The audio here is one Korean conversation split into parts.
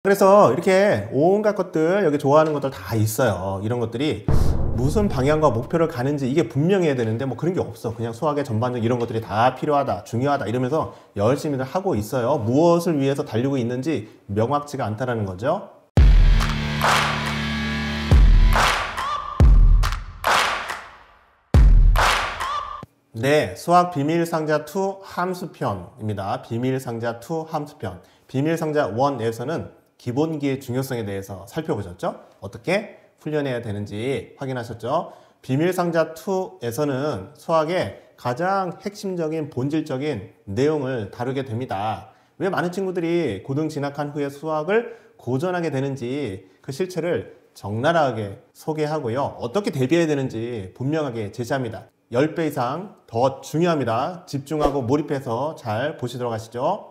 그래서 이렇게 온갖 것들, 여기 좋아하는 것들 다 있어요. 이런 것들이 무슨 방향과 목표를 가는지 이게 분명해야 되는데 뭐 그런 게 없어. 그냥 수학의 전반적 이런 것들이 다 필요하다, 중요하다 이러면서 열심히들 하고 있어요. 무엇을 위해서 달리고 있는지 명확치가 않다라는 거죠. 네, 수학 비밀상자 2 함수편입니다. 비밀상자 2 함수편. 비밀상자 1에서는 기본기의 중요성에 대해서 살펴보셨죠? 어떻게 훈련해야 되는지 확인하셨죠? 비밀상자 2에서는 수학의 가장 핵심적인 본질적인 내용을 다루게 됩니다. 왜 많은 친구들이 고등 진학한 후에 수학을 고전하게 되는지 그 실체를 적나라하게 소개하고요. 어떻게 대비해야 되는지 분명하게 제시합니다. 10배 이상 더 중요합니다. 집중하고 몰입해서 잘 보시도록 하시죠.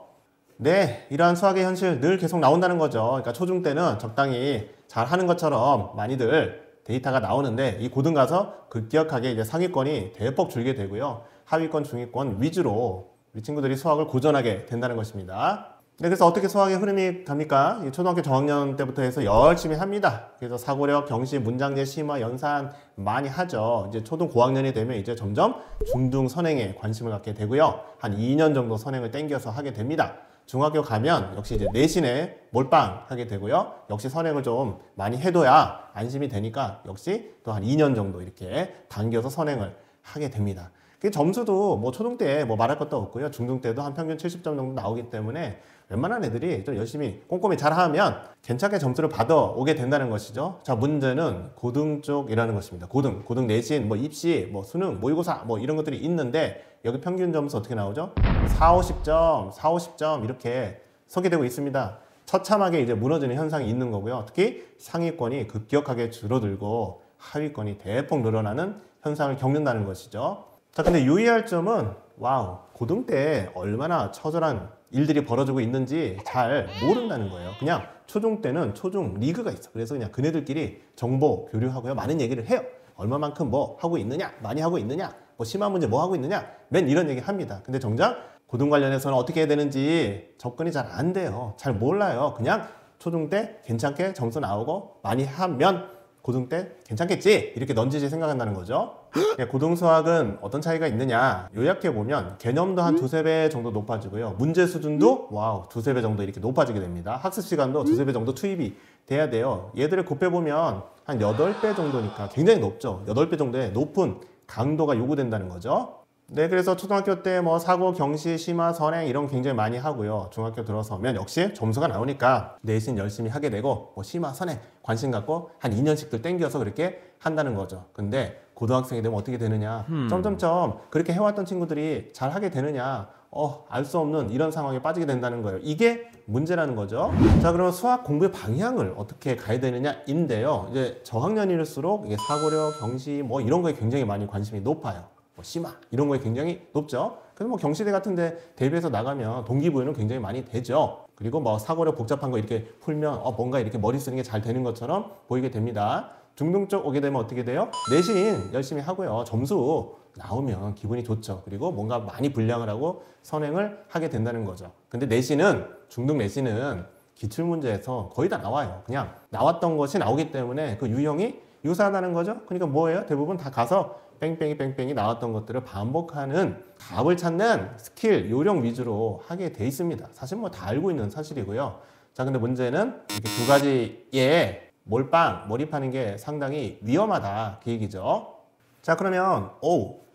네, 이러한 수학의 현실 늘 계속 나온다는 거죠. 그러니까 초중 때는 적당히 잘 하는 것처럼 많이들 데이터가 나오는데 이 고등 가서 급격하게 이제 상위권이 대폭 줄게 되고요. 하위권, 중위권 위주로 우리 친구들이 수학을 고전하게 된다는 것입니다. 네, 그래서 어떻게 수학의 흐름이 갑니까? 초등학교 저학년 때부터 해서 열심히 합니다. 그래서 사고력, 경시, 문장제, 심화, 연산 많이 하죠. 이제 초등 고학년이 되면 이제 점점 중등 선행에 관심을 갖게 되고요. 한 2년 정도 선행을 땡겨서 하게 됩니다. 중학교 가면 역시 이제 내신에 몰빵하게 되고요. 역시 선행을 좀 많이 해둬야 안심이 되니까 역시 또 한 2년 정도 이렇게 당겨서 선행을 하게 됩니다. 그 점수도 뭐 초등 때 뭐 말할 것도 없고요. 중등 때도 한 평균 70점 정도 나오기 때문에 웬만한 애들이 좀 열심히 꼼꼼히 잘하면 괜찮게 점수를 받아 오게 된다는 것이죠. 자, 문제는 고등 쪽이라는 것입니다. 고등 내신, 뭐 입시, 뭐 수능, 모의고사 뭐 이런 것들이 있는데 여기 평균 점수 어떻게 나오죠? 4, 50점, 4, 50점 이렇게 서게 되고 있습니다. 처참하게 이제 무너지는 현상이 있는 거고요. 특히 상위권이 급격하게 줄어들고 하위권이 대폭 늘어나는 현상을 겪는다는 것이죠. 자, 근데 유의할 점은 와우, 고등 때 얼마나 처절한 일들이 벌어지고 있는지 잘 모른다는 거예요. 그냥 초중 때는 초중 리그가 있어. 그래서 그냥 그네들끼리 정보 교류하고요. 많은 얘기를 해요. 얼마만큼 뭐 하고 있느냐, 많이 하고 있느냐, 뭐 심한 문제 뭐 하고 있느냐, 맨 이런 얘기 합니다. 근데 정작 고등 관련해서는 어떻게 해야 되는지 접근이 잘 안 돼요. 잘 몰라요. 그냥 초중 때 괜찮게 점수 나오고 많이 하면 고등 때 괜찮겠지 이렇게 넌지시 생각한다는 거죠. 고등 수학은 어떤 차이가 있느냐, 요약해 보면 개념도 한 두세 배 정도 높아지고요. 문제 수준도 와우 두세 배 정도 이렇게 높아지게 됩니다. 학습 시간도 두세 배 정도 투입이 돼야 돼요. 얘들을 곱해보면 한 8배 정도니까 굉장히 높죠. 8배 정도의 높은 강도가 요구된다는 거죠. 네, 그래서 초등학교 때 뭐 사고, 경시, 심화, 선행 이런 거 굉장히 많이 하고요. 중학교 들어서면 역시 점수가 나오니까 내신 열심히 하게 되고 뭐 심화, 선행 관심 갖고 한 2년씩들 땡겨서 그렇게 한다는 거죠. 근데 고등학생이 되면 어떻게 되느냐? 점점점 그렇게 해왔던 친구들이 잘 하게 되느냐? 알 수 없는 이런 상황에 빠지게 된다는 거예요. 이게 문제라는 거죠. 자, 그러면 수학 공부의 방향을 어떻게 가야 되느냐인데요. 이제 저학년일수록 이게 사고력, 경시 뭐 이런 거에 굉장히 많이 관심이 높아요. 심화 이런 거에 굉장히 높죠. 그래서 뭐 경시대 같은데 대비해서 나가면 동기부여는 굉장히 많이 되죠. 그리고 뭐 사고력 복잡한 거 이렇게 풀면 뭔가 이렇게 머리 쓰는 게 잘 되는 것처럼 보이게 됩니다. 중등 쪽 오게 되면 어떻게 돼요? 내신 열심히 하고요. 점수 나오면 기분이 좋죠. 그리고 뭔가 많이 분량을 하고 선행을 하게 된다는 거죠. 근데 중등 내신은 기출문제에서 거의 다 나와요. 그냥 나왔던 것이 나오기 때문에 그 유형이 유사하다는 거죠. 그러니까 뭐예요? 대부분 다 가서 뺑뺑이 나왔던 것들을 반복하는 답을 찾는 스킬, 요령 위주로 하게 돼 있습니다. 사실 뭐 다 알고 있는 사실이고요. 자, 근데 문제는 이렇게 두 가지에 몰입하는 게 상당히 위험하다 그 얘기죠. 자, 그러면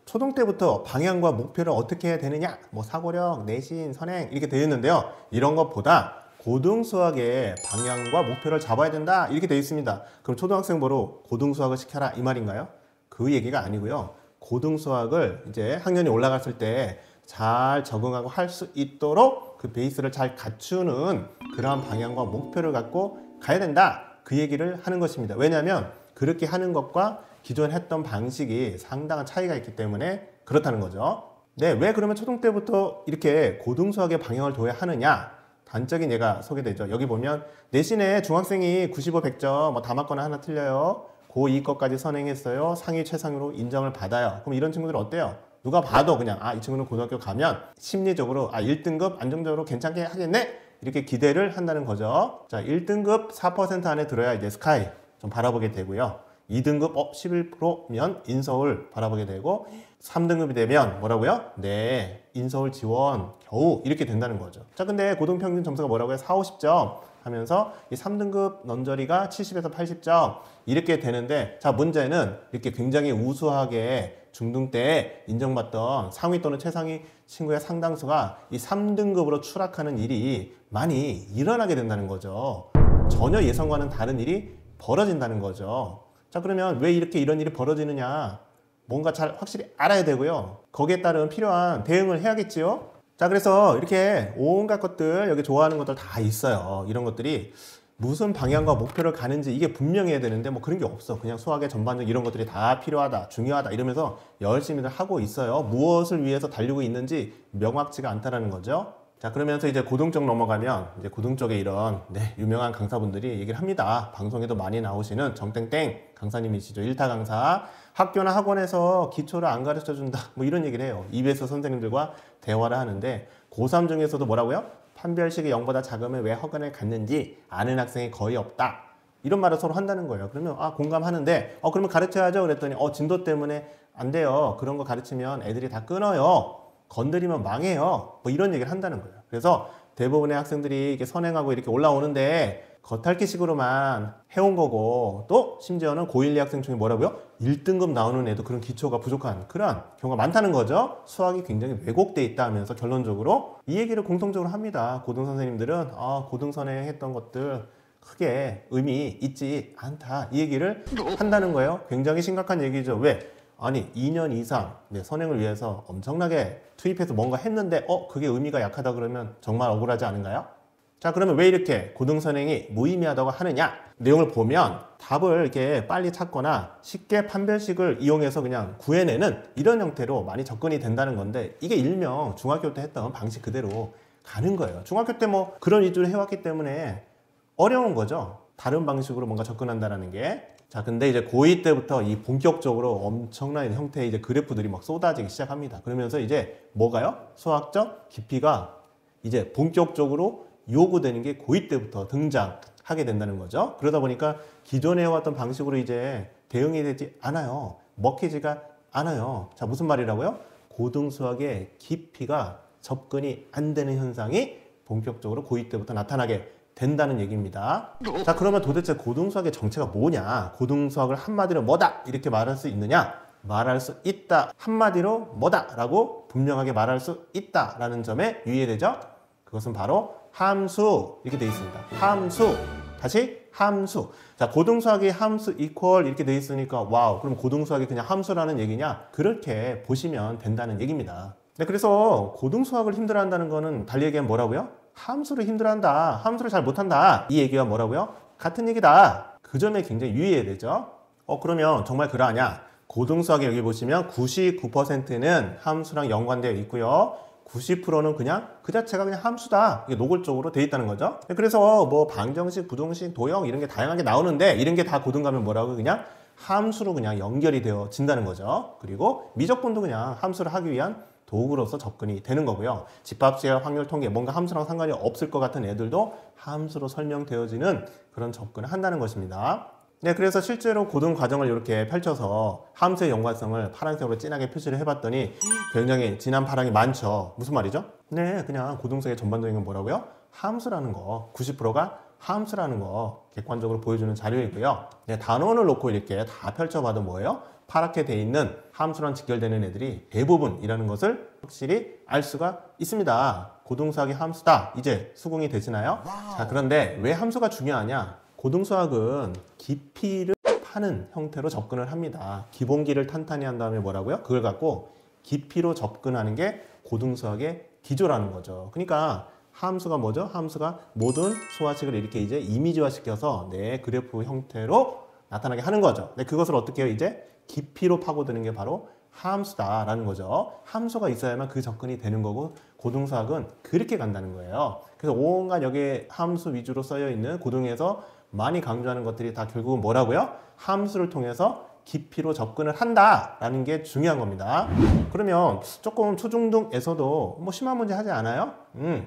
초등 때부터 방향과 목표를 어떻게 해야 되느냐? 뭐 사고력, 내신, 선행 이렇게 되어 있는데요. 이런 것보다 고등 수학의 방향과 목표를 잡아야 된다 이렇게 되어 있습니다. 그럼 초등학생 보러 고등 수학을 시켜라 이 말인가요? 그 얘기가 아니고요. 고등 수학을 이제 학년이 올라갔을 때 잘 적응하고 할 수 있도록 그 베이스를 잘 갖추는 그러한 방향과 목표를 갖고 가야 된다. 그 얘기를 하는 것입니다. 왜냐하면 그렇게 하는 것과 기존 했던 방식이 상당한 차이가 있기 때문에 그렇다는 거죠. 네, 왜 그러면 초등 때부터 이렇게 고등 수학의 방향을 둬야 하느냐? 단적인 예가 소개되죠. 여기 보면 내신에 중학생이 95, 100점 뭐 다 맞거나 하나 틀려요. 고2 것까지 선행했어요. 상위 최상으로 인정을 받아요. 그럼 이런 친구들 어때요? 누가 봐도 그냥 이 친구는 고등학교 가면 심리적으로 1등급 안정적으로 괜찮게 하겠네? 이렇게 기대를 한다는 거죠. 자, 1등급 4% 안에 들어야 이제 스카이 좀 바라보게 되고요. 2등급 11%면 인서울 바라보게 되고 3등급이 되면 뭐라고요? 네, 인서울 지원 겨우 이렇게 된다는 거죠. 자, 근데 고등평균 점수가 뭐라고요? 4, 50점 하면서 이 3등급 넌저리가 70에서 80점 이렇게 되는데, 자, 문제는 이렇게 굉장히 우수하게 중등 때 인정받던 상위 또는 최상위 친구의 상당수가 이 3등급으로 추락하는 일이 많이 일어나게 된다는 거죠. 전혀 예상과는 다른 일이 벌어진다는 거죠. 자, 그러면 왜 이렇게 이런 일이 벌어지느냐? 뭔가 잘 확실히 알아야 되고요. 거기에 따른 필요한 대응을 해야겠지요. 자, 그래서 이렇게 온갖 것들, 여기 좋아하는 것들 다 있어요. 이런 것들이 무슨 방향과 목표를 가는지 이게 분명해야 되는데 뭐 그런 게 없어. 그냥 수학의 전반적 이런 것들이 다 필요하다, 중요하다 이러면서 열심히들 하고 있어요. 무엇을 위해서 달리고 있는지 명확치가 않다라는 거죠. 자, 그러면서 이제 고등 쪽 넘어가면 이제 고등 쪽에 이런 유명한 강사분들이 얘기를 합니다. 방송에도 많이 나오시는 정땡땡 강사님이시죠. 1타 강사. 학교나 학원에서 기초를 안 가르쳐 준다. 뭐 이런 얘기를 해요. EBS 선생님들과 대화를 하는데 고3 중에서도 뭐라고요? 판별식이 0보다 작으면 왜 허가를 갖는지 아는 학생이 거의 없다. 이런 말을 서로 한다는 거예요. 그러면 공감하는데 그러면 가르쳐야죠. 그랬더니 진도 때문에 안 돼요. 그런 거 가르치면 애들이 다 끊어요. 건드리면 망해요. 뭐 이런 얘기를 한다는 거예요. 그래서 대부분의 학생들이 이렇게 선행하고 이렇게 올라오는데 겉핥기식으로만 해온 거고, 또 심지어는 고1, 2학생 중에 뭐라고요? 1등급 나오는 애도 그런 기초가 부족한 그런 경우가 많다는 거죠. 수학이 굉장히 왜곡돼 있다 하면서 결론적으로 이 얘기를 공통적으로 합니다. 고등 선생님들은 고등 선행했던 것들 크게 의미 있지 않다 이 얘기를 한다는 거예요. 굉장히 심각한 얘기죠. 왜? 아니 2년 이상 선행을 위해서 엄청나게 투입해서 뭔가 했는데 그게 의미가 약하다 그러면 정말 억울하지 않은가요? 자, 그러면 왜 이렇게 고등 선행이 무의미하다고 하느냐? 내용을 보면 답을 이렇게 빨리 찾거나 쉽게 판별식을 이용해서 그냥 구해내는 이런 형태로 많이 접근이 된다는 건데, 이게 일명 중학교 때 했던 방식 그대로 가는 거예요. 중학교 때 뭐 그런 위주로 해왔기 때문에 어려운 거죠. 다른 방식으로 뭔가 접근한다는 게. 자, 근데 이제 고2 때부터 이 본격적으로 엄청난 형태의 이제 그래프들이 막 쏟아지기 시작합니다. 그러면서 이제 뭐가요? 수학적 깊이가 이제 본격적으로 요구되는 게 고2 때부터 등장하게 된다는 거죠. 그러다 보니까 기존에 해왔던 방식으로 이제 대응이 되지 않아요. 먹히지가 않아요. 자, 무슨 말이라고요? 고등 수학의 깊이가 접근이 안 되는 현상이 본격적으로 고2 때부터 나타나게 된다는 얘기입니다. 자, 그러면 도대체 고등수학의 정체가 뭐냐? 고등수학을 한마디로 뭐다? 이렇게 말할 수 있느냐? 말할 수 있다. 한마디로 뭐다? 라고 분명하게 말할 수 있다. 라는 점에 유의해야 되죠? 그것은 바로 함수. 이렇게 되어 있습니다. 함수. 다시 함수. 자, 고등수학이 함수 이퀄 이렇게 되어 있으니까 와우. 그럼 고등수학이 그냥 함수라는 얘기냐? 그렇게 보시면 된다는 얘기입니다. 네, 그래서 고등수학을 힘들어한다는 거는 달리 얘기하면 뭐라고요? 함수를 힘들어한다. 함수를 잘 못한다. 이 얘기가 뭐라고요? 같은 얘기다. 그 점에 굉장히 유의해야 되죠. 그러면 정말 그러하냐? 고등수학에 여기 보시면 99%는 함수랑 연관되어 있고요. 90%는 그냥 그 자체가 그냥 함수다. 이게 노골적으로 돼 있다는 거죠. 그래서 뭐 방정식, 부등식, 도형 이런 게 다양하게 나오는데 이런 게 다 고등 가면 뭐라고 그냥 함수로 그냥 연결이 되어진다는 거죠. 그리고 미적분도 그냥 함수를 하기 위한 도구로서 접근이 되는 거고요. 집합수열, 확률, 통계 뭔가 함수랑 상관이 없을 것 같은 애들도 함수로 설명되어지는 그런 접근을 한다는 것입니다. 네, 그래서 실제로 고등 과정을 이렇게 펼쳐서 함수의 연관성을 파란색으로 진하게 표시를 해봤더니 굉장히 진한 파랑이 많죠. 무슨 말이죠? 네, 그냥 고등수학의 전반적인 건 뭐라고요? 함수라는 거, 90%가 함수라는 거 객관적으로 보여주는 자료이고요. 네, 단원을 놓고 이렇게 다 펼쳐봐도 뭐예요? 파랗게 돼 있는 함수랑 직결되는 애들이 대부분이라는 것을 확실히 알 수가 있습니다. 고등수학이 함수다. 이제 수긍이 되시나요? 자, 그런데 왜 함수가 중요하냐? 고등수학은 깊이를 파는 형태로 접근을 합니다. 기본기를 탄탄히 한 다음에 뭐라고요? 그걸 갖고 깊이로 접근하는 게 고등수학의 기조라는 거죠. 그러니까 함수가 뭐죠? 함수가 모든 수화식을 이렇게 이제 이미지화 시켜서 내 그래프 형태로 나타나게 하는 거죠. 네, 그것을 어떻게 해요? 이제 깊이로 파고드는 게 바로 함수다라는 거죠. 함수가 있어야만 그 접근이 되는 거고 고등수학은 그렇게 간다는 거예요. 그래서 온갖 여기에 함수 위주로 써여 있는 고등에서 많이 강조하는 것들이 다 결국은 뭐라고요? 함수를 통해서 깊이로 접근을 한다라는 게 중요한 겁니다. 그러면 조금 초중등에서도 뭐 심화 문제 하지 않아요?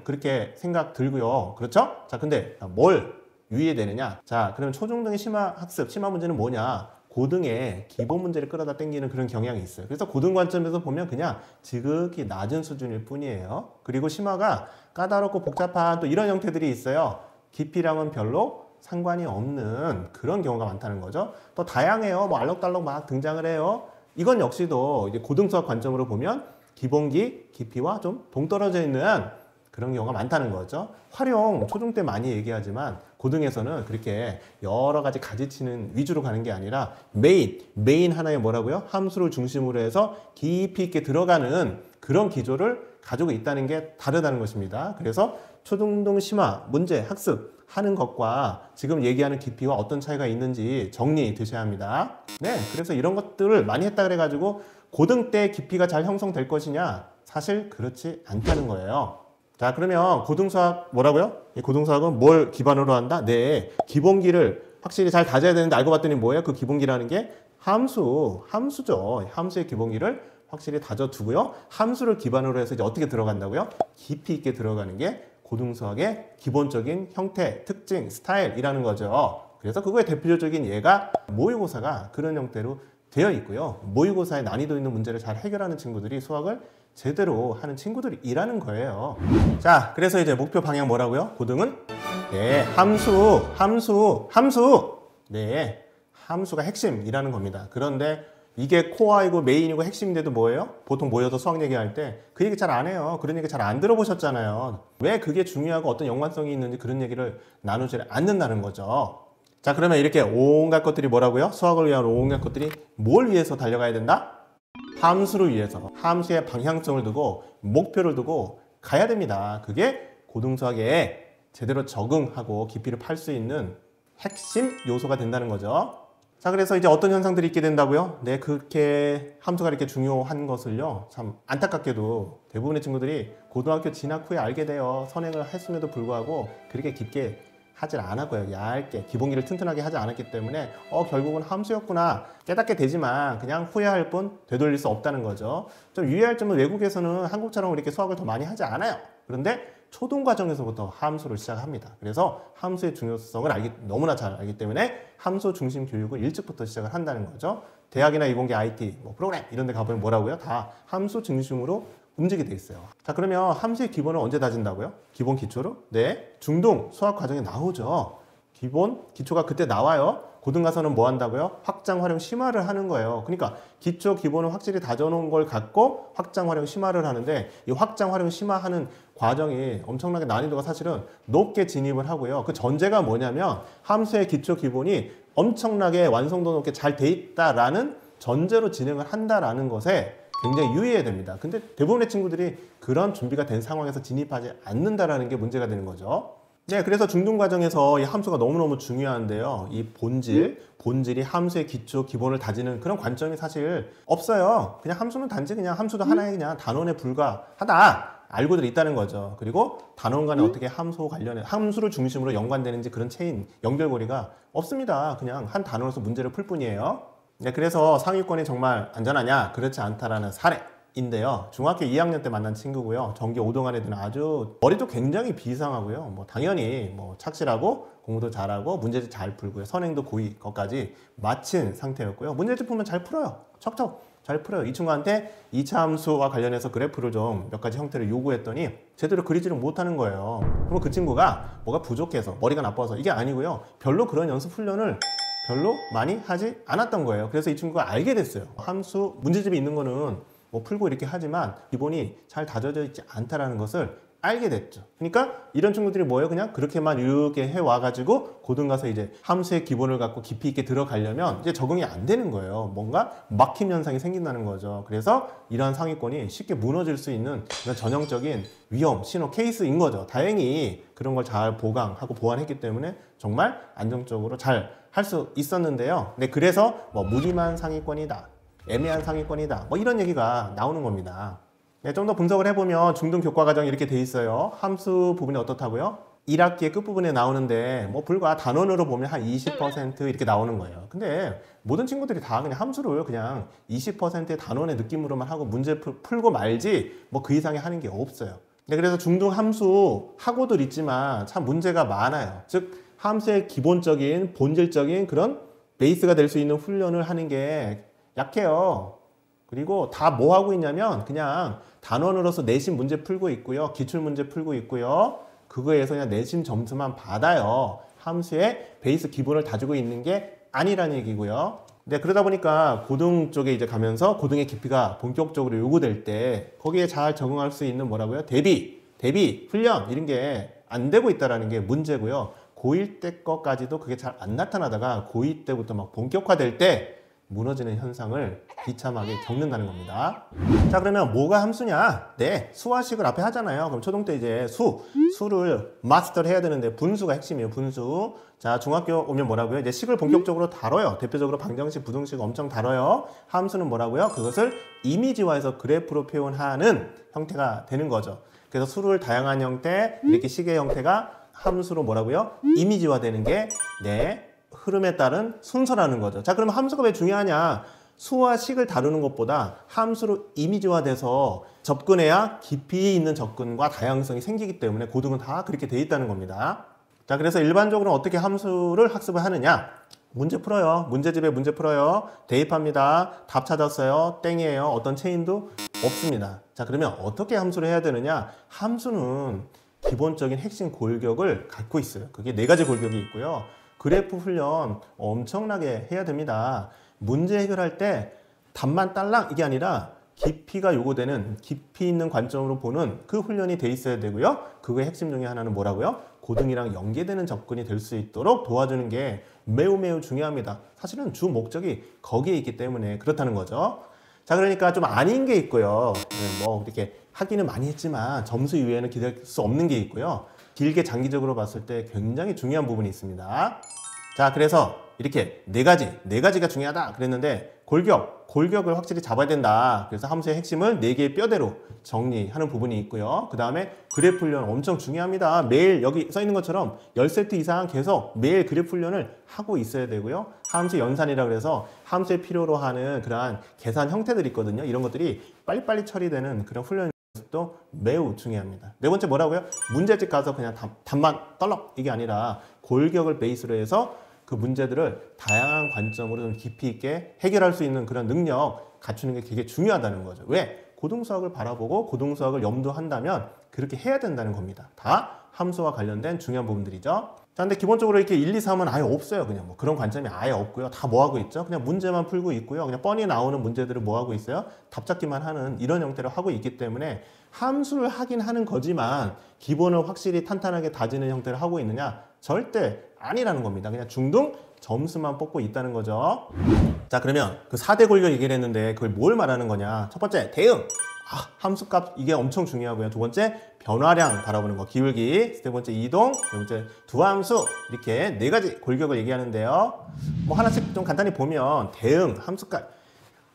그렇게 생각 들고요. 그렇죠? 자, 근데 뭘 유의해야 되느냐? 자, 그러면 초중등의 심화 학습, 심화 문제는 뭐냐? 고등의 기본 문제를 끌어다 당기는 그런 경향이 있어요. 그래서 고등 관점에서 보면 그냥 지극히 낮은 수준일 뿐이에요. 그리고 심화가 까다롭고 복잡한 또 이런 형태들이 있어요. 깊이랑은 별로 상관이 없는 그런 경우가 많다는 거죠. 또 다양해요. 뭐 알록달록 막 등장을 해요. 이건 역시도 이제 고등 수학 관점으로 보면 기본기, 깊이와 좀 동떨어져 있는 그런 경우가 많다는 거죠. 활용 초중 때 많이 얘기하지만 고등에서는 그렇게 여러 가지 가지치는 위주로 가는 게 아니라 메인 하나의 뭐라고요? 함수를 중심으로 해서 깊이 있게 들어가는 그런 기조를 가지고 있다는 게 다르다는 것입니다. 그래서 초중등 심화 문제 학습 하는 것과 지금 얘기하는 깊이와 어떤 차이가 있는지 정리되셔야 합니다. 네, 그래서 이런 것들을 많이 했다 그래가지고 고등 때 깊이가 잘 형성될 것이냐? 사실 그렇지 않다는 거예요. 자, 그러면 고등수학 뭐라고요? 이 고등수학은 뭘 기반으로 한다? 네, 기본기를 확실히 잘 다져야 되는데 알고 봤더니 뭐예요? 그 기본기라는 게 함수죠. 함수의 기본기를 확실히 다져두고요. 함수를 기반으로 해서 이제 어떻게 들어간다고요? 깊이 있게 들어가는 게 고등수학의 기본적인 형태, 특징, 스타일이라는 거죠. 그래서 그거의 대표적인 예가 모의고사가 그런 형태로 되어 있고요. 모의고사의 난이도 있는 문제를 잘 해결하는 친구들이 수학을 제대로 하는 친구들이라는 거예요. 자, 그래서 이제 목표 방향 뭐라고요? 고등은 네, 함수. 네, 함수가 핵심이라는 겁니다. 그런데 이게 코어이고 메인이고 핵심인데도 뭐예요? 보통 모여서 수학 얘기할 때 그 얘기 잘 안 해요. 그런 얘기 잘 안 들어보셨잖아요. 왜 그게 중요하고 어떤 연관성이 있는지 그런 얘기를 나누지 않는다는 거죠. 자, 그러면 이렇게 온갖 것들이 뭐라고요? 수학을 위한 온갖 것들이 뭘 위해서 달려가야 된다? 함수를 위해서, 함수의 방향성을 두고 목표를 두고 가야 됩니다. 그게 고등수학에 제대로 적응하고 깊이를 팔 수 있는 핵심 요소가 된다는 거죠. 자, 그래서 이제 어떤 현상들이 있게 된다고요? 네, 그렇게 함수가 이렇게 중요한 것을요, 참 안타깝게도 대부분의 친구들이 고등학교 진학 후에 알게 돼요. 선행을 했음에도 불구하고 그렇게 깊게 하질 않았고요. 얇게 기본기를 튼튼하게 하지 않았기 때문에 결국은 함수였구나 깨닫게 되지만 그냥 후회할 뿐 되돌릴 수 없다는 거죠. 좀 유의할 점은 외국에서는 한국처럼 이렇게 수학을 더 많이 하지 않아요. 그런데 초등 과정에서부터 함수를 시작합니다. 그래서 함수의 중요성을 너무나 잘 알기 때문에 함수 중심 교육을 일찍부터 시작을 한다는 거죠. 대학이나 이공계 IT, 프로그램 이런 데 가보면 뭐라고요? 다 함수 중심으로 움직이게 돼 있어요. 자, 그러면 함수의 기본을 언제 다진다고요? 기본 기초로? 네, 중등 수학 과정에 나오죠. 기본 기초가 그때 나와요. 고등 가서는 뭐 한다고요? 확장, 활용, 심화를 하는 거예요. 그러니까 기초, 기본을 확실히 다져놓은 걸 갖고 확장, 활용, 심화를 하는데 이 확장, 활용, 심화하는 과정이 엄청나게 난이도가 사실은 높게 진입을 하고요. 그 전제가 뭐냐면 함수의 기초, 기본이 엄청나게 완성도 높게 잘 돼 있다라는 전제로 진행을 한다라는 것에 굉장히 유의해야 됩니다. 근데 대부분의 친구들이 그런 준비가 된 상황에서 진입하지 않는다라는 게 문제가 되는 거죠. 네, 그래서 중등 과정에서 이 함수가 너무너무 중요한데요. 이 본질이 함수의 기초, 기본을 다지는 그런 관점이 사실 없어요. 그냥 함수는 단지 그냥 함수도 하나의 그냥 단원에 불과하다. 알고들 있다는 거죠. 그리고 단원 간에 어떻게 함수를 중심으로 연관되는지 그런 체인, 연결고리가 없습니다. 그냥 한 단원에서 문제를 풀 뿐이에요. 네, 그래서 상위권이 정말 안전하냐? 그렇지 않다라는 사례인데요. 중학교 2학년 때 만난 친구고요. 전교 5등한 애들은 아주 머리도 굉장히 비상하고요. 당연히 착실하고 공부도 잘하고 문제집 잘 풀고요. 선행도 고의 것까지 마친 상태였고요. 문제집 풀면 잘 풀어요. 척척 잘 풀어요. 이 친구한테 2차 함수와 관련해서 그래프를 좀 몇 가지 형태를 요구했더니 제대로 그리지를 못하는 거예요. 그럼 그 친구가 뭐가 부족해서 머리가 나빠서 이게 아니고요. 별로 그런 연습 훈련을 별로 많이 하지 않았던 거예요. 그래서 이 친구가 알게 됐어요. 함수 문제집이 있는 거는 풀고 이렇게 하지만 기본이 잘 다져져 있지 않다라는 것을 알게 됐죠. 그러니까 이런 친구들이 뭐예요? 그냥 그렇게만 이렇게 해와가지고 고등 가서 이제 함수의 기본을 갖고 깊이 있게 들어가려면 이제 적응이 안 되는 거예요. 뭔가 막힘 현상이 생긴다는 거죠. 그래서 이러한 상위권이 쉽게 무너질 수 있는 그런 전형적인 위험, 신호, 케이스인 거죠. 다행히 그런 걸 잘 보강하고 보완했기 때문에 정말 안정적으로 잘 할 수 있었는데요. 네, 그래서 무림한 상위권이다, 애매한 상위권이다, 이런 얘기가 나오는 겁니다. 네, 좀 더 분석을 해보면 중등 교과 과정이 이렇게 돼 있어요. 함수 부분이 어떻다고요? 1학기의 끝부분에 나오는데 뭐 불과 단원으로 보면 한 20% 이렇게 나오는 거예요. 근데 모든 친구들이 다 그냥 함수를 그냥 20%의 단원의 느낌으로만 하고 문제 풀고 말지 뭐 그 이상의 하는 게 없어요. 그래서 중등 함수 하고들 있지만 참 문제가 많아요. 즉 함수의 기본적인 본질적인 그런 베이스가 될 수 있는 훈련을 하는 게 약해요. 그리고 다 뭐 하고 있냐면 그냥 단원으로서 내신 문제 풀고 있고요. 기출 문제 풀고 있고요. 그거에서 그냥 내신 점수만 받아요. 함수의 베이스 기본을 다지고 있는 게 아니라는 얘기고요. 네, 그러다 보니까 고등 쪽에 이제 가면서 고등의 깊이가 본격적으로 요구될 때 거기에 잘 적응할 수 있는 뭐라고요? 대비, 훈련 이런 게 안 되고 있다는 게 문제고요. 고1 때 거까지도 그게 잘 안 나타나다가 고2 때부터 막 본격화될 때 무너지는 현상을 비참하게 겪는다는 겁니다. 자, 그러면 뭐가 함수냐? 네, 수화식을 앞에 하잖아요. 그럼 초등 때 이제 수를 마스터를 해야 되는데 분수가 핵심이에요. 분수. 자, 중학교 오면 뭐라고요? 이제 식을 본격적으로 다뤄요. 대표적으로 방정식, 부등식 엄청 다뤄요. 함수는 뭐라고요? 그것을 이미지화해서 그래프로 표현하는 형태가 되는 거죠. 그래서 수를 다양한 형태, 이렇게 식의 형태가 함수로 뭐라고요? 이미지화되는 게 흐름에 따른 순서라는 거죠. 자, 그러면 함수가 왜 중요하냐? 수와 식을 다루는 것보다 함수로 이미지화돼서 접근해야 깊이 있는 접근과 다양성이 생기기 때문에 고등은 다 그렇게 돼 있다는 겁니다. 자, 그래서 일반적으로 어떻게 함수를 학습을 하느냐? 문제 풀어요. 문제집에 문제 풀어요. 대입합니다. 답 찾았어요. 땡이에요. 어떤 체인도 없습니다. 자, 그러면 어떻게 함수를 해야 되느냐? 함수는 기본적인 핵심 골격을 갖고 있어요. 그게 4가지 골격이 있고요. 그래프 훈련 엄청나게 해야 됩니다. 문제 해결할 때 답만 딸랑 이게 아니라 깊이가 요구되는 깊이 있는 관점으로 보는 그 훈련이 돼 있어야 되고요. 그거의 핵심 중에 하나는 뭐라고요? 고등이랑 연계되는 접근이 될 수 있도록 도와주는 게 매우 중요합니다. 사실은 주 목적이 거기에 있기 때문에 그렇다는 거죠. 자, 그러니까 좀 아닌 게 있고요. 뭐 이렇게 하기는 많이 했지만 점수 이외에는 기대할 수 없는 게 있고요. 길게 장기적으로 봤을 때 굉장히 중요한 부분이 있습니다. 자, 그래서 이렇게 네 가지가 중요하다 그랬는데 골격을 확실히 잡아야 된다. 그래서 함수의 핵심을 4개의 뼈대로 정리하는 부분이 있고요. 그 다음에 그래프 훈련 엄청 중요합니다. 매일 여기 써 있는 것처럼 10세트 이상 계속 매일 그래프 훈련을 하고 있어야 되고요. 함수 연산이라고 해서 함수에 필요로 하는 그러한 계산 형태들이 있거든요. 이런 것들이 빨리빨리 처리되는 그런 훈련 도 매우 중요합니다. 네 번째 뭐라고요? 문제집 가서 그냥 답만 떨렁 이게 아니라 골격을 베이스로 해서 그 문제들을 다양한 관점으로 좀 깊이 있게 해결할 수 있는 그런 능력 갖추는 게 되게 중요하다는 거죠. 왜? 고등수학을 바라보고 고등수학을 염두한다면 그렇게 해야 된다는 겁니다. 다 함수와 관련된 중요한 부분들이죠. 자, 근데 기본적으로 이렇게 1, 2, 3은 아예 없어요. 그냥 뭐 그런 관점이 아예 없고요. 다 뭐 하고 있죠? 그냥 문제만 풀고 있고요. 그냥 뻔히 나오는 문제들을 뭐 하고 있어요? 답잡기만 하는 이런 형태로 하고 있기 때문에 함수를 하긴 하는 거지만 기본을 확실히 탄탄하게 다지는 형태를 하고 있느냐? 절대 아니라는 겁니다. 그냥 중등 점수만 뽑고 있다는 거죠. 자, 그러면 그 4대 골격 얘기를 했는데 그걸 뭘 말하는 거냐? 첫 번째, 대응. 함수값 이게 엄청 중요하고요. 두 번째, 변화량 바라보는 거, 기울기. 세 번째, 이동. 네 번째, 두함수. 이렇게 4가지 골격을 얘기하는데요. 뭐 하나씩 좀 간단히 보면 대응,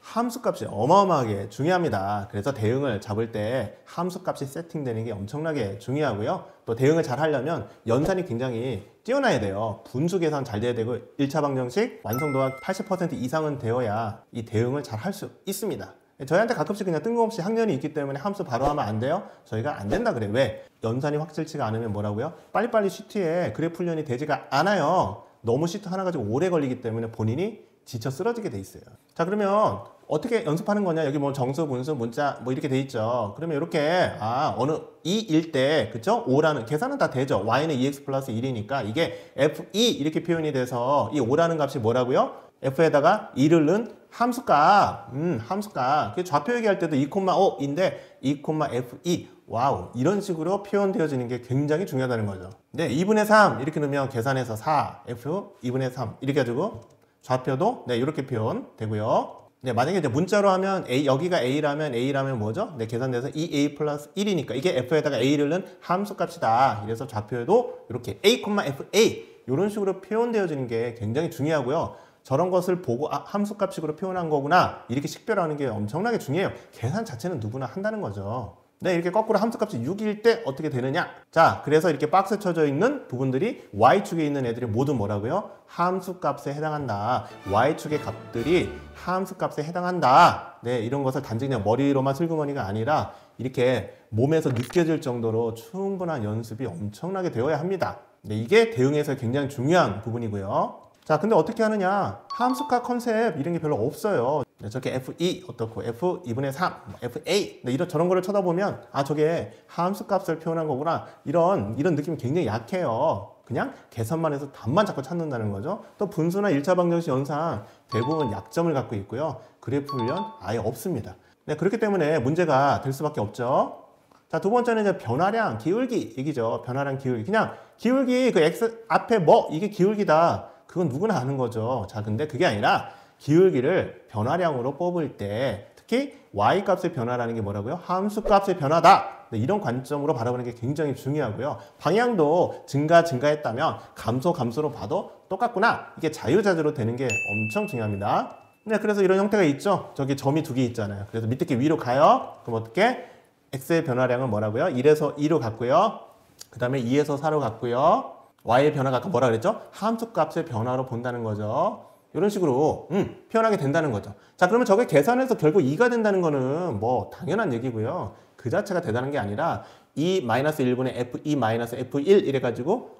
함수값이 어마어마하게 중요합니다. 그래서 대응을 잡을 때 함수값이 세팅되는 게 엄청나게 중요하고요. 또 대응을 잘 하려면 연산이 굉장히 뛰어나야 돼요. 분수 계산 잘 돼야 되고 1차 방정식 완성도가 80% 이상은 되어야 이 대응을 잘 할 수 있습니다. 저희한테 가끔씩 그냥 뜬금없이 학년이 있기 때문에 함수 바로 하면 안 돼요? 저희가 안 된다 그래. 왜? 연산이 확실치가 않으면 뭐라고요? 빨리빨리 시트에 그래프 훈련이 되지가 않아요. 너무 시트 하나 가지고 오래 걸리기 때문에 본인이 지쳐 쓰러지게 돼 있어요. 자, 그러면 어떻게 연습하는 거냐? 여기 뭐 정수, 분수, 문자 뭐 이렇게 돼 있죠. 그러면 이렇게 어느 2일 때 그쵸? 5라는 계산은 다 되죠. y는 2x 플러스 1이니까 이게 f2 이렇게 표현이 돼서 이 5라는 값이 뭐라고요? f에다가 2를 넣은 함수값. 함수값. 그 좌표 얘기할 때도 2,5인데 2,f2. 와우. 이런 식으로 표현되어지는 게 굉장히 중요하다는 거죠. 네, 2분의 3 이렇게 넣으면 계산해서 4, f 2분의 3 이렇게 가지고 좌표도 네, 이렇게 표현되고요. 네, 만약에 이제 문자로 하면 여기가 A라면 뭐죠? 네, 계산돼서 2A 플러스 1이니까 이게 F에다가 A를 넣은 함수값이다. 이래서 좌표에도 이렇게 A, FA 이런 식으로 표현되어지는 게 굉장히 중요하고요. 저런 것을 보고 함수값식으로 표현한 거구나 이렇게 식별하는 게 엄청나게 중요해요. 계산 자체는 누구나 한다는 거죠. 네, 이렇게 거꾸로 함수값이 6일 때 어떻게 되느냐? 자, 그래서 이렇게 박스 쳐져 있는 부분들이 y축에 있는 애들이 모두 뭐라고요? 함수값에 해당한다. y축의 값들이 함수값에 해당한다. 네, 이런 것을 단지 그냥 머리로만 슬그머니가 아니라 이렇게 몸에서 느껴질 정도로 충분한 연습이 엄청나게 되어야 합니다. 네, 이게 대응에서 굉장히 중요한 부분이고요. 자, 근데 어떻게 하느냐? 함수값 컨셉 이런 게 별로 없어요. 네, 저렇게 F2 어떻고 F2분의 3, FA 네, 이런 저런 거를 쳐다보면 아, 저게 함수값을 표현한 거구나. 이런 느낌이 굉장히 약해요. 그냥 계산만 해서 답만 자꾸 찾는다는 거죠. 또 분수나 1차 방정식 연산 대부분 약점을 갖고 있고요. 그래프 훈련 아예 없습니다. 네, 그렇기 때문에 문제가 될 수밖에 없죠. 자, 두 번째는 이제 변화량, 기울기 얘기죠. 변화량, 기울기. 그냥 기울기 그 x 앞에 뭐 이게 기울기다. 그건 누구나 아는 거죠. 자, 근데 그게 아니라 기울기를 변화량으로 뽑을 때 특히 y값의 변화라는 게 뭐라고요? 함수값의 변화다. 네, 이런 관점으로 바라보는 게 굉장히 중요하고요. 방향도 증가했다면 감소로 봐도 똑같구나. 이게 자유자재로 되는 게 엄청 중요합니다. 네, 그래서 이런 형태가 있죠. 저기 점이 두 개 있잖아요. 그래서 밑에 게 위로 가요. 그럼 어떻게? x의 변화량은 뭐라고요? 1에서 2로 갔고요. 그 다음에 2에서 4로 갔고요. y의 변화가 아까 뭐라 그랬죠? 함수값의 변화로 본다는 거죠. 이런 식으로 표현하게 된다는 거죠. 자, 그러면 저게 계산해서 결국 2가 된다는 거는 뭐 당연한 얘기고요. 그 자체가 대단한 게 아니라 2-1분의 F2-F1 이래가지고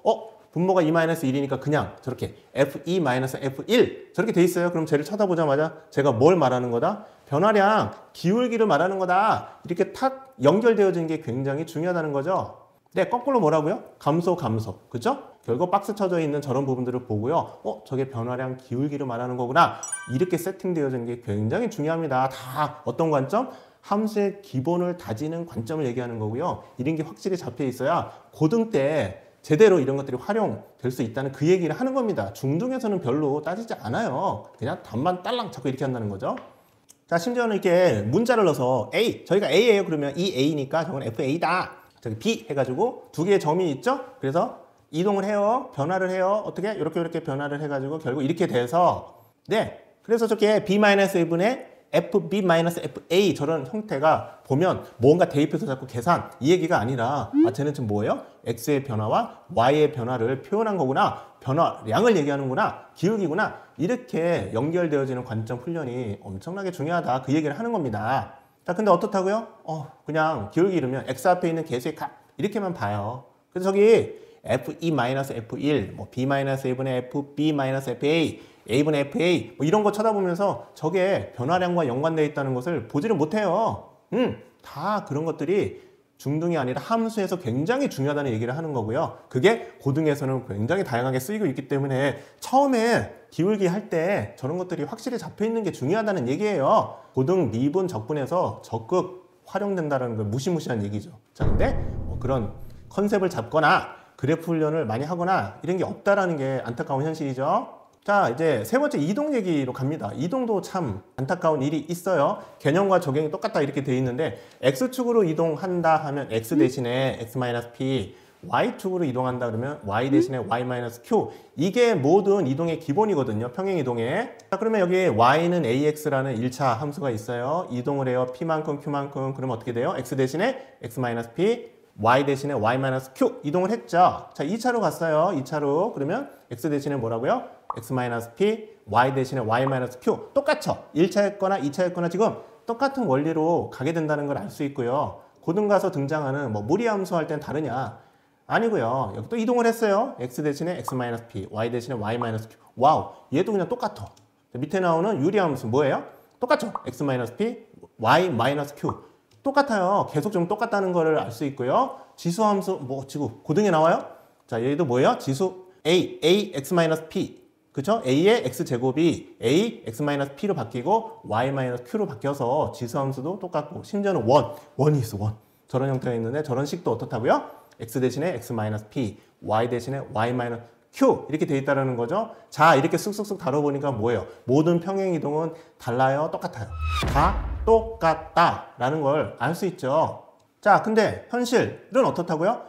분모가 2-1이니까 그냥 저렇게 F2-F1 저렇게 돼 있어요. 그럼 쟤를 쳐다보자마자 제가 뭘 말하는 거다? 변화량, 기울기를 말하는 거다. 이렇게 탁 연결되어지는 게 굉장히 중요하다는 거죠. 네, 거꾸로 뭐라고요? 감소. 그죠? 결국 박스 쳐져 있는 저런 부분들을 보고요. 저게 변화량, 기울기를 말하는 거구나. 이렇게 세팅되어지는 게 굉장히 중요합니다. 다 어떤 관점? 함수의 기본을 다지는 관점을 얘기하는 거고요. 이런 게 확실히 잡혀 있어야 고등 때 제대로 이런 것들이 활용될 수 있다는 그 얘기를 하는 겁니다. 중등에서는 별로 따지지 않아요. 그냥 답만 딸랑 잡고 이렇게 한다는 거죠. 자, 심지어는 이렇게 문자를 넣어서 A, 저희가 A예요. 그러면 이 A니까 저건 FA다. 저기 B 해가지고 두 개의 점이 있죠? 그래서 이동을 해요. 변화를 해요. 어떻게? 이렇게 변화를 해가지고 결국 이렇게 돼서 네. 그래서 저게 B-1분의 FB-FA 저런 형태가 보면 뭔가 대입해서 자꾸 계산 이 얘기가 아니라 쟤는 지금 뭐예요? X의 변화와 Y의 변화를 표현한 거구나. 변화량을 얘기하는구나. 기울기구나. 이렇게 연결되어지는 관점 훈련이 엄청나게 중요하다. 그 얘기를 하는 겁니다. 자, 근데 어떻다고요? 그냥 기울기 이러면 X 앞에 있는 개수의 값 이렇게만 봐요. 그래서 저기 F2-F1, 뭐 B-A분의 FB-FA, A분의 FA 뭐 이런 거 쳐다보면서 저게 변화량과 연관되어 있다는 것을 보지를 못해요. 다 그런 것들이 중등이 아니라 함수에서 굉장히 중요하다는 얘기를 하는 거고요. 그게 고등에서는 굉장히 다양하게 쓰이고 있기 때문에 처음에 기울기 할 때 저런 것들이 확실히 잡혀 있는 게 중요하다는 얘기예요. 고등 미분 적분에서 적극 활용된다는 건 무시무시한 얘기죠. 자, 근데 뭐 그런 컨셉을 잡거나 그래프 훈련을 많이 하거나 이런 게 없다라는 게 안타까운 현실이죠. 자, 이제 세 번째 이동 얘기로 갑니다. 이동도 참 안타까운 일이 있어요. 개념과 적용이 똑같다 이렇게 돼 있는데 X축으로 이동한다 하면 X 대신에 X-P, Y축으로 이동한다 그러면 Y 대신에 Y-Q 이게 모든 이동의 기본이거든요. 평행 이동에. 자, 그러면 여기 Y는 AX라는 1차 함수가 있어요. 이동을 해요. P만큼 Q만큼 그러면 어떻게 돼요? X 대신에 X-P Y 대신에 Y-Q 이동을 했죠. 자, 2차로 갔어요. 2차로 그러면 X 대신에 뭐라고요? X-P, Y 대신에 Y-Q 똑같죠? 1차였거나 2차였거나 지금 똑같은 원리로 가게 된다는 걸 알 수 있고요. 고등 가서 등장하는 뭐 무리함수 할 땐 다르냐? 아니고요. 여기 또 이동을 했어요. X 대신에 X-P, Y 대신에 Y-Q 와우, 얘도 그냥 똑같아. 밑에 나오는 유리함수 뭐예요? 똑같죠? X-P, Y-Q 똑같아요. 계속 좀 똑같다는 걸 알 수 있고요. 지수함수 뭐 지구 고등에 나와요? 자, 얘도 뭐예요? 지수 A X-P 그쵸? A의 X제곱이 A X-P로 바뀌고 Y-Q로 바뀌어서 지수함수도 똑같고 심지어는 원이 있어. 저런 형태가 있는데 저런 식도 어떻다고요? X 대신에 X-P, Y 대신에 Y-Q 이렇게 돼 있다는 거죠. 자, 이렇게 쑥쑥쑥 다뤄보니까 뭐예요? 모든 평행이동은 달라요? 똑같아요? 다 똑같다라는 걸 알 수 있죠. 자, 근데 현실은 어떻다고요?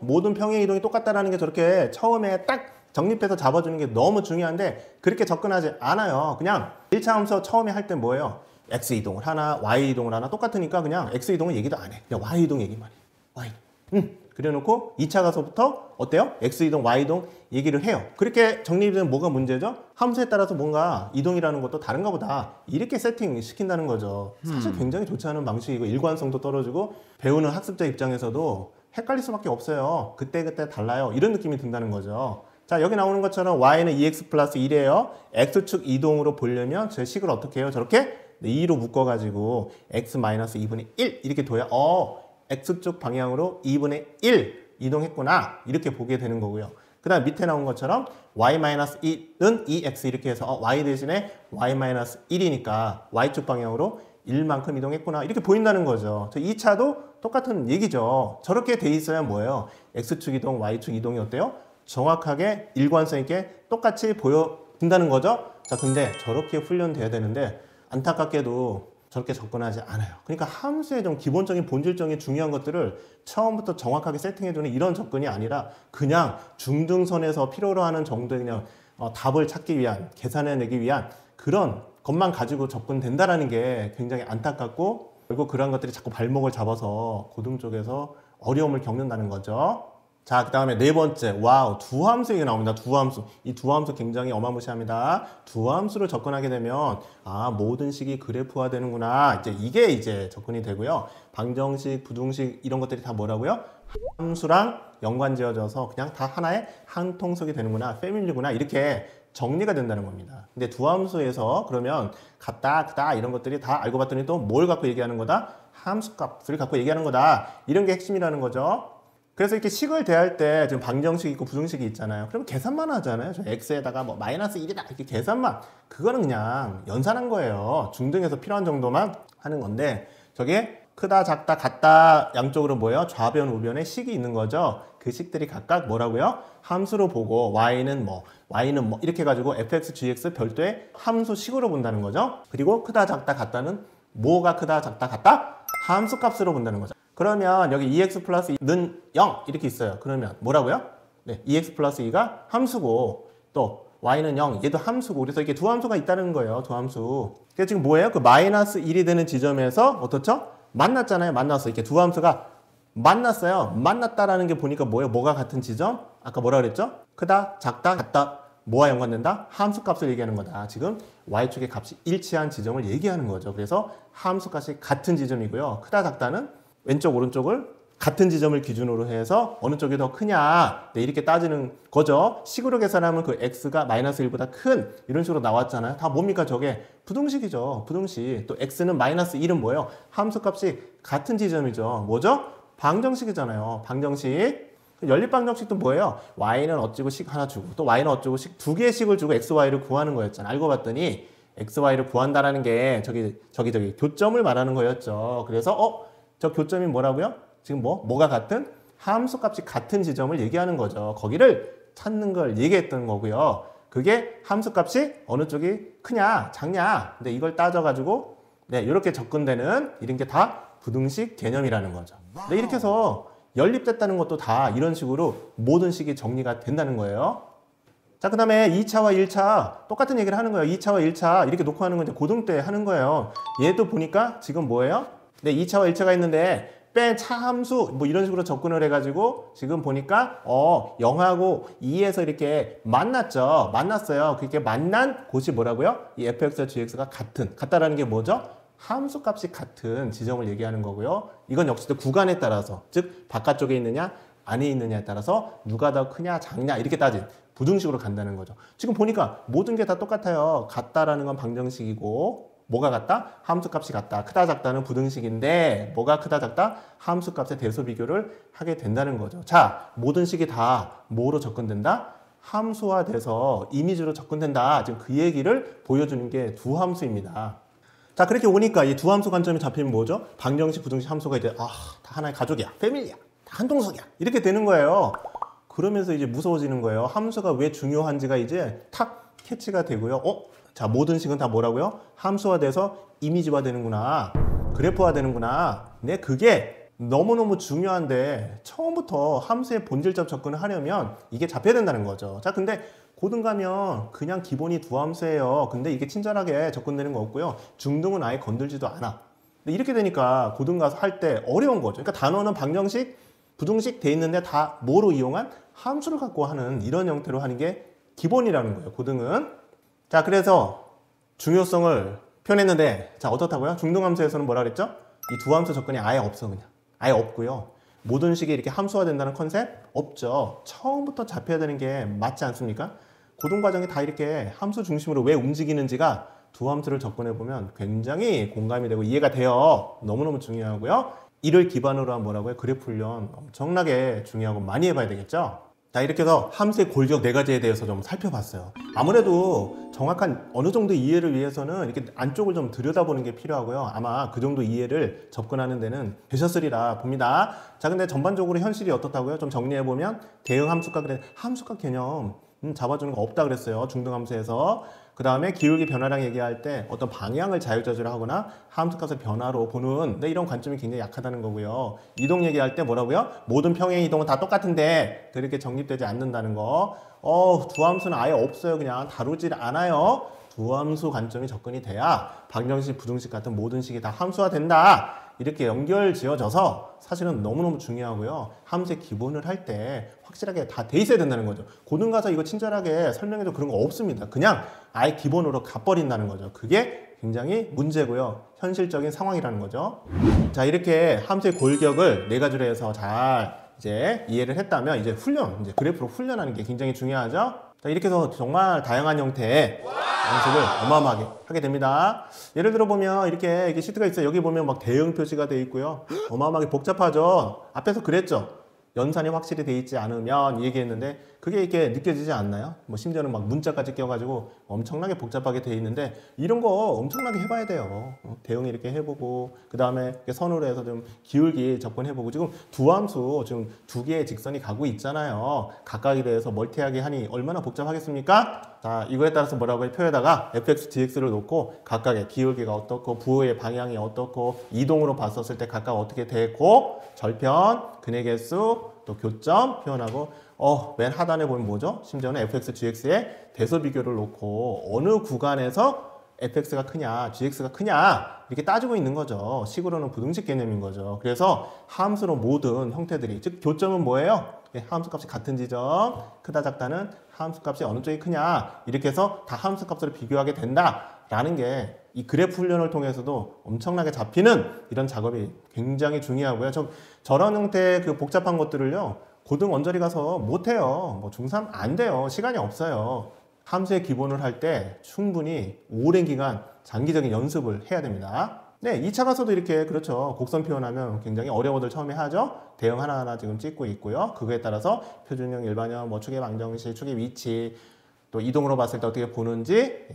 모든 평행이동이 똑같다라는 게 저렇게 처음에 딱 정립해서 잡아주는 게 너무 중요한데 그렇게 접근하지 않아요. 그냥 1차 함수 처음에 할 때 뭐예요? x 이동을 하나, y 이동을 하나 똑같으니까 그냥 x 이동은 얘기도 안 해. 그냥 y 이동 얘기만 해. y. 그래놓고 2차 가서부터 어때요? x 이동, y 이동 얘기를 해요. 그렇게 정리되면 뭐가 문제죠? 함수에 따라서 뭔가 이동이라는 것도 다른가 보다. 이렇게 세팅 시킨다는 거죠. 사실 굉장히 좋지 않은 방식이고 일관성도 떨어지고 배우는 학습자 입장에서도 헷갈릴 수밖에 없어요. 그때그때 달라요. 이런 느낌이 든다는 거죠. 자, 여기 나오는 것처럼 y는 2x 플러스 1이에요. x축 이동으로 보려면 제 식을 어떻게 해요? 저렇게 2로 묶어가지고 x 마이너스 2분의 1 이렇게 둬야 x축 방향으로 2분의 1 이동했구나 이렇게 보게 되는 거고요. 그 다음 밑에 나온 것처럼 y-1은 2x 이렇게 해서 y 대신에 y-1이니까 y축 방향으로 1만큼 이동했구나 이렇게 보인다는 거죠. 2차도 똑같은 얘기죠. 저렇게 돼 있어야 뭐예요? x축 이동, y축 이동이 어때요? 정확하게 일관성 있게 똑같이 보여준다는 거죠. 자, 근데 저렇게 훈련돼야 되는데 안타깝게도 저렇게 접근하지 않아요. 그러니까 함수의 좀 기본적인 본질적인 중요한 것들을 처음부터 정확하게 세팅해주는 이런 접근이 아니라 그냥 중등선에서 필요로 하는 정도의 그냥 답을 찾기 위한, 계산해내기 위한 그런 것만 가지고 접근된다라는 게 굉장히 안타깝고 결국 그런 것들이 자꾸 발목을 잡아서 고등 쪽에서 어려움을 겪는다는 거죠. 자, 그 다음에 네 번째, 와우, 두함수 얘기 나옵니다. 두함수. 이 두함수 굉장히 어마무시합니다. 두함수를 접근하게 되면, 모든 식이 그래프화 되는구나. 이게 접근이 되고요. 방정식, 부등식, 이런 것들이 다 뭐라고요? 함수랑 연관 지어져서 그냥 다 하나의 한 통속이 되는구나. 패밀리구나. 이렇게 정리가 된다는 겁니다. 근데 두함수에서 그러면 같다, 크다, 이런 것들이 다 알고 봤더니 또 뭘 갖고 얘기하는 거다? 함수값을 갖고 얘기하는 거다. 이런 게 핵심이라는 거죠. 그래서 이렇게 식을 대할 때 지금 방정식이 있고 부등식이 있잖아요. 그럼 계산만 하잖아요. x에다가 뭐 마이너스 1이다 이렇게 계산만. 그거는 그냥 연산한 거예요. 중등에서 필요한 정도만 하는 건데 저게 크다, 작다, 같다 양쪽으로 뭐예요? 좌변, 우변에 식이 있는 거죠. 그 식들이 각각 뭐라고요? 함수로 보고 y는 뭐 이렇게 해가지고 fx, gx 별도의 함수 식으로 본다는 거죠. 그리고 크다, 작다, 같다는 뭐가 크다, 작다, 같다? 함수 값으로 본다는 거죠. 그러면 여기 2x 플러스 2는 0 이렇게 있어요. 그러면 뭐라고요? 네, 2x 플러스 2가 함수고 또 y는 0 얘도 함수고 그래서 이게 두 함수가 있다는 거예요. 두 함수. 그러니까 지금 뭐예요? 그 마이너스 1이 되는 지점에서 어떻죠? 만났잖아요. 만났어. 이렇게 두 함수가 만났어요. 만났다라는 게 보니까 뭐예요? 뭐가 같은 지점? 아까 뭐라 그랬죠? 크다, 작다, 같다. 뭐와 연관된다? 함수 값을 얘기하는 거다. 지금 y축의 값이 일치한 지점을 얘기하는 거죠. 그래서 함수 값이 같은 지점이고요. 크다, 작다는 왼쪽, 오른쪽을 같은 지점을 기준으로 해서 어느 쪽이 더 크냐 네, 이렇게 따지는 거죠. 식으로 계산하면 그 x가 마이너스 1보다 큰 이런 식으로 나왔잖아요. 다 뭡니까? 저게 부등식이죠. 부등식. 또 x는 마이너스 1은 뭐예요? 함수값이 같은 지점이죠. 뭐죠? 방정식이잖아요. 방정식. 연립방정식도 뭐예요? y는 어찌고 식 하나 주고 또 y는 어찌고 식 두 개의 식을 주고 x, y를 구하는 거였잖아요. 알고 봤더니 x, y를 구한다라는 게 저기 교점을 말하는 거였죠. 그래서 저 교점이 뭐라고요? 지금 뭐가 같은? 함수값이 같은 지점을 얘기하는 거죠. 거기를 찾는 걸 얘기했던 거고요. 그게 함수값이 어느 쪽이 크냐, 작냐. 근데 이걸 따져가지고 네, 이렇게 접근되는 이런 게 다 부등식 개념이라는 거죠. 네, 이렇게 해서 연립됐다는 것도 다 이런 식으로 모든 식이 정리가 된다는 거예요. 자, 그 다음에 2차와 1차 똑같은 얘기를 하는 거예요. 2차와 1차 이렇게 놓고 하는 건 이제 고등 때 하는 거예요. 얘도 보니까 지금 뭐예요? 네, 2차와 1차가 있는데 뺀 차함수 뭐 이런 식으로 접근을 해가지고 지금 보니까 0하고 2에서 이렇게 만났죠. 만났어요. 그렇게 만난 곳이 뭐라고요? 이 fx와 gx가 같다라는 게 뭐죠? 함수 값이 같은 지점을 얘기하는 거고요. 이건 역시도 구간에 따라서 즉 바깥쪽에 있느냐 안에 있느냐에 따라서 누가 더 크냐 작냐 이렇게 따진 부등식으로 간다는 거죠. 지금 보니까 모든 게 다 똑같아요. 같다라는 건 방정식이고 뭐가 같다? 함수값이 같다. 크다 작다는 부등식인데 뭐가 크다 작다? 함수값의 대소 비교를 하게 된다는 거죠. 자, 모든 식이 다 뭐로 접근된다? 함수화돼서 이미지로 접근된다. 지금 그 얘기를 보여주는 게 두함수입니다. 자, 그렇게 오니까 이 두함수 관점이 잡히면 뭐죠? 방정식, 부등식, 함수가 이제 다 하나의 가족이야. 패밀리야. 다 한 동석이야. 이렇게 되는 거예요. 그러면서 이제 무서워지는 거예요. 함수가 왜 중요한지가 이제 탁 캐치가 되고요. 자, 모든 식은 다 뭐라고요? 함수화돼서 이미지화 되는구나. 그래프화 되는구나. 네, 그게 너무너무 중요한데 처음부터 함수의 본질적 접근을 하려면 이게 잡혀야 된다는 거죠. 자, 근데 고등 가면 그냥 기본이 두 함수예요. 근데 이게 친절하게 접근되는 거 없고요. 중등은 아예 건들지도 않아. 근데 이렇게 되니까 고등 가서 할 때 어려운 거죠. 그러니까 단어는 방정식, 부등식 돼 있는데 다 뭐로 이용한 함수를 갖고 하는 이런 형태로 하는 게 기본이라는 거예요. 고등은. 자, 그래서 중요성을 표현했는데 자, 어떻다고요? 중등함수에서는 뭐라 그랬죠? 이 두 함수 접근이 아예 없어. 그냥 아예 없고요. 모든 식이 이렇게 함수화 된다는 컨셉 없죠. 처음부터 잡혀야 되는 게 맞지 않습니까? 고등 과정이 다 이렇게 함수 중심으로 왜 움직이는지가 두 함수를 접근해 보면 굉장히 공감이 되고 이해가 돼요. 너무너무 중요하고요. 이를 기반으로 한 뭐라고요? 그래프 훈련 엄청나게 중요하고 많이 해봐야 되겠죠? 자, 이렇게 해서 함수의 골격 네 가지에 대해서 좀 살펴봤어요. 아무래도 정확한 어느 정도 이해를 위해서는 이렇게 안쪽을 좀 들여다보는 게 필요하고요. 아마 그 정도 이해를 접근하는 데는 되셨으리라 봅니다. 자, 근데 전반적으로 현실이 어떻다고요? 좀 정리해보면 대응 함수값, 그래 함수값 개념 잡아주는 거 없다 그랬어요. 중등함수에서. 그 다음에 기울기 변화량 얘기할 때 어떤 방향을 자유자재로하거나 함수값의 변화로 보는 이런 관점이 굉장히 약하다는 거고요. 이동 얘기할 때 뭐라고요? 모든 평행 이동은 다 똑같은데 그렇게 정립되지 않는다는 거. 두 함수는 아예 없어요. 그냥 다루질 않아요. 두 함수 관점이 접근이 돼야 방정식, 부등식 같은 모든 식이 다 함수화 된다. 이렇게 연결 지어져서 사실은 너무너무 중요하고요. 함수의 기본을 할 때 확실하게 다 돼 있어야 된다는 거죠. 고등 가서 이거 친절하게 설명해도 그런 거 없습니다. 그냥 아예 기본으로 가버린다는 거죠. 그게 굉장히 문제고요. 현실적인 상황이라는 거죠. 자, 이렇게 함수의 골격을 네 가지로 해서 잘 이제 이해를 했다면 이제 이제 그래프로 훈련하는 게 굉장히 중요하죠. 자, 이렇게 해서 정말 다양한 형태의 연습을 어마어마하게 하게 됩니다. 예를 들어 보면 이렇게 시트가 있어요. 여기 보면 막 대응 표시가 되어 있고요. 어마어마하게 복잡하죠. 앞에서 그랬죠. 연산이 확실히 돼 있지 않으면 얘기했는데 그게 이렇게 느껴지지 않나요? 뭐 심지어는 막 문자까지 껴가지고 엄청나게 복잡하게 돼 있는데 이런 거 엄청나게 해봐야 돼요. 대응 이렇게 해보고 그 다음에 선으로 해서 좀 기울기 접근해보고 지금 두 함수 지금 두 개의 직선이 가고 있잖아요. 각각에 대해서 멀티하게 하니 얼마나 복잡하겠습니까? 자, 이거에 따라서 뭐라고 해? 표에다가 fx, dx를 놓고 각각의 기울기가 어떻고 부호의 방향이 어떻고 이동으로 봤었을 때 각각 어떻게 되고 절편, 근의 개수, 또 교점 표현하고 맨 하단에 보면 뭐죠? 심지어는 fx, gx의 대소 비교를 놓고 어느 구간에서 fx가 크냐, gx가 크냐 이렇게 따지고 있는 거죠. 식으로는 부등식 개념인 거죠. 그래서 함수로 모든 형태들이 즉 교점은 뭐예요? 함수값이 같은 지점, 크다 작다는 함수값이 어느 쪽이 크냐 이렇게 해서 다 함수값으로 비교하게 된다라는 게 이 그래프 훈련을 통해서도 엄청나게 잡히는 이런 작업이 굉장히 중요하고요. 저런 형태의 그 복잡한 것들을요 고등 원저리 가서 못해요. 뭐 중3 안 돼요. 시간이 없어요. 함수의 기본을 할 때 충분히 오랜 기간 장기적인 연습을 해야 됩니다. 네, 2차 가서도 이렇게 그렇죠. 곡선 표현하면 굉장히 어려워들 처음에 하죠. 대응 하나하나 지금 찍고 있고요. 그거에 따라서 표준형, 일반형, 뭐 축의 방정식, 축의 위치, 또 이동으로 봤을 때 어떻게 보는지,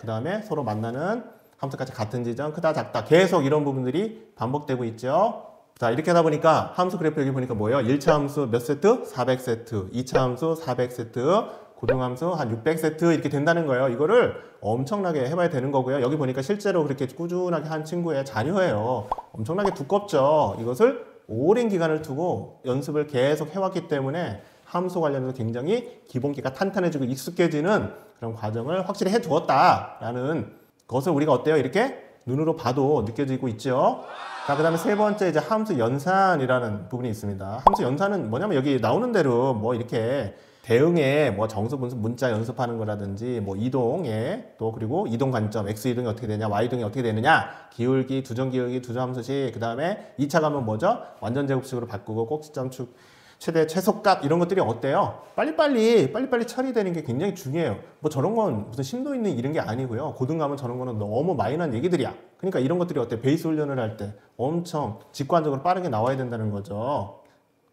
그 다음에 서로 만나는 함수까지 같은 지점, 크다, 작다 계속 이런 부분들이 반복되고 있죠. 자, 이렇게 하다 보니까 함수 그래프 여기 보니까 뭐예요? 1차 함수 몇 세트? 400세트. 2차 함수 400세트. 고등함수 한 600세트 이렇게 된다는 거예요. 이거를 엄청나게 해봐야 되는 거고요. 여기 보니까 실제로 그렇게 꾸준하게 한 친구의 자료예요. 엄청나게 두껍죠. 이것을 오랜 기간을 두고 연습을 계속 해왔기 때문에 함수 관련해서 굉장히 기본기가 탄탄해지고 익숙해지는 그런 과정을 확실히 해두었다라는 것을 우리가 어때요? 이렇게 눈으로 봐도 느껴지고 있죠. 자, 그 다음에 세 번째 이제 함수 연산이라는 부분이 있습니다. 함수 연산은 뭐냐면 여기 나오는 대로 뭐 이렇게 대응에 뭐 정수, 분수, 문자 연습하는 거라든지 뭐 이동에 또 그리고 이동 관점, x 이동이 어떻게 되냐, y 이동이 어떻게 되느냐, 기울기, 두점 기울기, 두점 함수식, 그 다음에 2차 가면 뭐죠? 완전 제곱식으로 바꾸고 꼭지점 축, 최대 최소값 이런 것들이 어때요? 빨리빨리 처리되는 게 굉장히 중요해요. 뭐 저런 건 무슨 심도 있는 이런 게 아니고요. 고등 가면 저런 거는 너무 마이너한 얘기들이야. 그러니까 이런 것들이 어때? 베이스 훈련을 할 때 엄청 직관적으로 빠르게 나와야 된다는 거죠.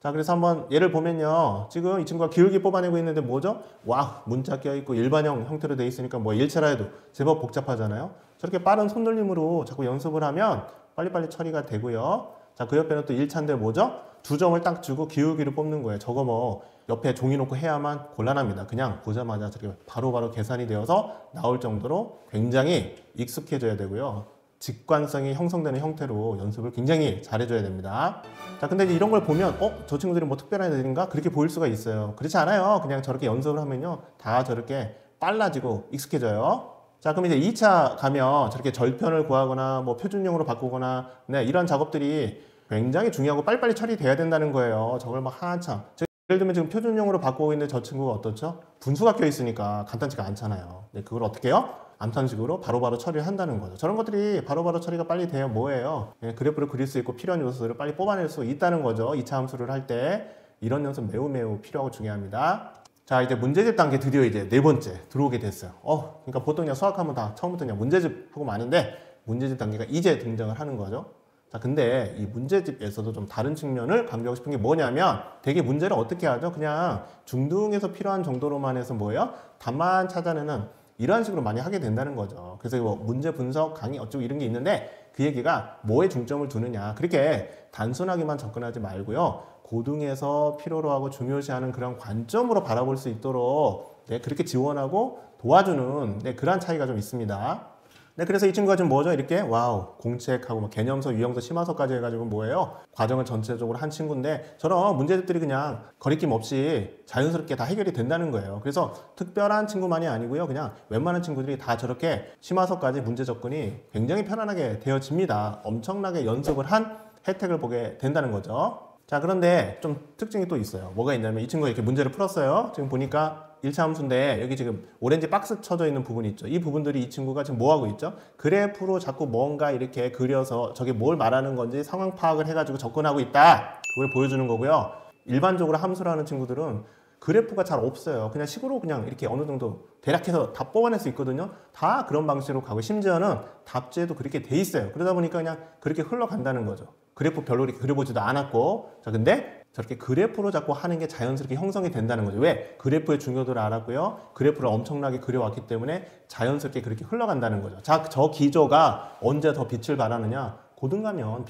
자, 그래서 한번 예를 보면요. 지금 이 친구가 기울기 뽑아내고 있는데 뭐죠? 와, 문자 껴있고 일반형 형태로 돼 있으니까 뭐 1차라 해도 제법 복잡하잖아요. 저렇게 빠른 손놀림으로 자꾸 연습을 하면 빨리빨리 처리가 되고요. 자, 그 옆에는 또 1차인데 뭐죠? 두 점을 딱 주고 기울기를 뽑는 거예요. 저거 뭐 옆에 종이 놓고 해야만 곤란합니다. 그냥 보자마자 저렇게 바로바로 계산이 되어서 나올 정도로 굉장히 익숙해져야 되고요. 직관성이 형성되는 형태로 연습을 굉장히 잘해줘야 됩니다. 자, 근데 이제 이런 걸 보면 저 친구들이 뭐 특별한 애들인가? 그렇게 보일 수가 있어요. 그렇지 않아요. 그냥 저렇게 연습을 하면요 다 저렇게 빨라지고 익숙해져요. 자, 그럼 이제 2차 가면 저렇게 절편을 구하거나 뭐 표준형으로 바꾸거나 네, 이런 작업들이 굉장히 중요하고 빨리빨리 처리돼야 된다는 거예요. 저걸 막 한참 예를 들면 지금 표준형으로 바꾸고 있는 저 친구가 어떻죠? 분수가 껴 있으니까 간단치가 않잖아요. 네, 그걸 어떻게 해요? 암산식으로 바로바로 처리를 한다는 거죠. 저런 것들이 바로바로 처리가 빨리 돼야 뭐예요? 네, 그래프를 그릴 수 있고 필요한 요소를 빨리 뽑아낼 수 있다는 거죠. 2차 함수를 할 때 이런 연습 매우 필요하고 중요합니다. 자, 이제 문제집 단계 드디어 이제 네 번째 들어오게 됐어요. 그러니까 보통 그냥 수학하면 다 처음부터 그냥 문제집 하고 마는데 문제집 단계가 이제 등장을 하는 거죠. 자, 근데 이 문제집에서도 좀 다른 측면을 강조하고 싶은 게 뭐냐면 되게 문제를 어떻게 하죠? 그냥 중등에서 필요한 정도로만 해서 뭐예요? 답만 찾아내는 이런 식으로 많이 하게 된다는 거죠. 그래서 뭐 문제 분석 강의 어쩌고 이런 게 있는데 그 얘기가 뭐에 중점을 두느냐 그렇게 단순하게만 접근하지 말고요. 고등에서 필요로 하고 중요시하는 그런 관점으로 바라볼 수 있도록 네, 그렇게 지원하고 도와주는 네, 그런 차이가 좀 있습니다. 네, 그래서 이 친구가 지금 뭐죠? 이렇게 와우 공책하고 뭐 개념서, 유형서, 심화서까지 해가지고 뭐예요? 과정을 전체적으로 한 친구인데 저런 문제집들이 그냥 거리낌 없이 자연스럽게 다 해결이 된다는 거예요. 그래서 특별한 친구만이 아니고요. 그냥 웬만한 친구들이 다 저렇게 심화서까지 문제 접근이 굉장히 편안하게 되어집니다. 엄청나게 연습을 한 혜택을 보게 된다는 거죠. 자, 그런데 좀 특징이 또 있어요. 뭐가 있냐면 이 친구가 이렇게 문제를 풀었어요. 지금 보니까 1차 함수인데 여기 지금 오렌지 박스 쳐져 있는 부분이 있죠. 이 부분들이 이 친구가 지금 뭐 하고 있죠? 그래프로 자꾸 뭔가 이렇게 그려서 저게 뭘 말하는 건지 상황 파악을 해가지고 접근하고 있다. 그걸 보여주는 거고요. 일반적으로 함수라는 친구들은 그래프가 잘 없어요. 그냥 식으로 그냥 이렇게 어느 정도 대략해서 다 뽑아낼 수 있거든요. 다 그런 방식으로 가고 심지어는 답지에도 그렇게 돼 있어요. 그러다 보니까 그냥 그렇게 흘러간다는 거죠. 그래프 별로 이렇게 그려보지도 않았고 자, 근데 저렇게 그래프로 자꾸 하는 게 자연스럽게 형성이 된다는 거죠. 왜? 그래프의 중요도를 알았고요. 그래프를 엄청나게 그려왔기 때문에 자연스럽게 그렇게 흘러간다는 거죠. 자, 저 기조가 언제 더 빛을 발하느냐? 고등 가면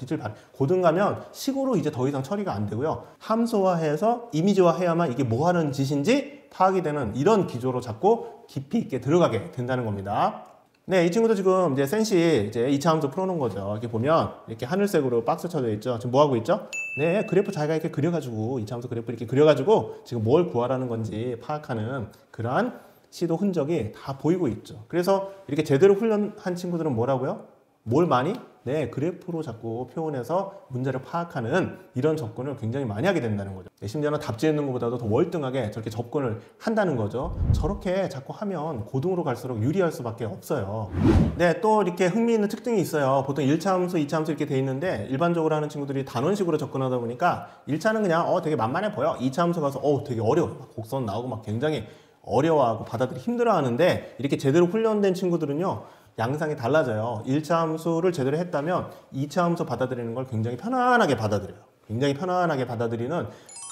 고등 가면 식으로 이제 더 이상 처리가 안 되고요. 함수화해서 이미지화해야만 이게 뭐 하는 짓인지 파악이 되는 이런 기조로 자꾸 깊이 있게 들어가게 된다는 겁니다. 네, 이 친구도 지금 이제 센시 이제 2차 함수 풀어놓은 거죠. 이렇게 보면 이렇게 하늘색으로 박스 쳐져 있죠. 지금 뭐 하고 있죠? 네, 그래프 자기가 이렇게 그려가지고 2차 함수 그래프 이렇게 그려가지고 지금 뭘 구하라는 건지 파악하는 그러한 시도 흔적이 다 보이고 있죠. 그래서 이렇게 제대로 훈련한 친구들은 뭐라고요? 뭘 많이? 네, 그래프로 자꾸 표현해서 문제를 파악하는 이런 접근을 굉장히 많이 하게 된다는 거죠. 네, 심지어는 답지에 있는 것보다도 더 월등하게 저렇게 접근을 한다는 거죠. 저렇게 자꾸 하면 고등으로 갈수록 유리할 수밖에 없어요. 네, 또 이렇게 흥미있는 특징이 있어요. 보통 1차 함수, 2차 함수 이렇게 돼 있는데 일반적으로 하는 친구들이 단원식으로 접근하다 보니까 1차는 그냥 되게 만만해 보여. 2차 함수 가서 되게 어려워. 막 곡선 나오고 막 굉장히 어려워하고 받아들이기 힘들어하는데 이렇게 제대로 훈련된 친구들은요. 양상이 달라져요. 1차 함수를 제대로 했다면 2차 함수 받아들이는 걸 굉장히 편안하게 받아들여요. 굉장히 편안하게 받아들이는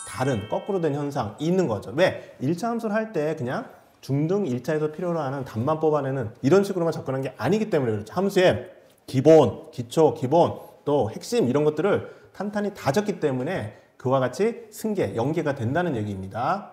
다른 거꾸로 된 현상이 있는 거죠. 왜? 1차 함수를 할 때 그냥 중등 1차에서 필요로 하는 답만 뽑아내는 이런 식으로만 접근한 게 아니기 때문에 그렇죠. 함수의 기본, 기초, 기본, 또 핵심 이런 것들을 탄탄히 다졌기 때문에 그와 같이 승계, 연계가 된다는 얘기입니다.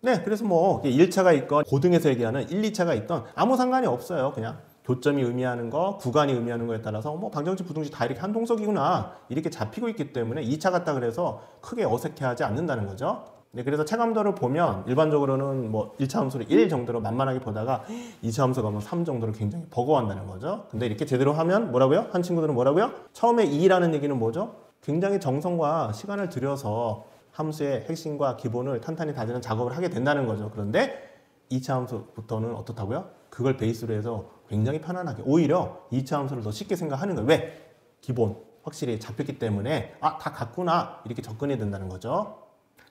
네, 그래서 뭐 1차가 있건 고등에서 얘기하는 1, 2차가 있던 아무 상관이 없어요. 그냥 교점이 의미하는 거, 구간이 의미하는 거에 따라서 뭐 방정식, 부등식 다 이렇게 한 동석이구나 이렇게 잡히고 있기 때문에 2차 같다 그래서 크게 어색해하지 않는다는 거죠. 네, 그래서 체감도를 보면 일반적으로는 뭐 1차 함수를 1 정도로 만만하게 보다가 2차 함수 가면 3 정도로 굉장히 버거워한다는 거죠. 근데 이렇게 제대로 하면 뭐라고요? 한 친구들은 뭐라고요? 처음에 2라는 얘기는 뭐죠? 굉장히 정성과 시간을 들여서 함수의 핵심과 기본을 탄탄히 다지는 작업을 하게 된다는 거죠. 그런데 2차 함수부터는 어떻다고요? 그걸 베이스로 해서 굉장히 편안하게 오히려 2차 함수를 더 쉽게 생각하는 거예요. 왜? 기본 확실히 잡혔기 때문에 다 같구나 이렇게 접근해야 된다는 거죠.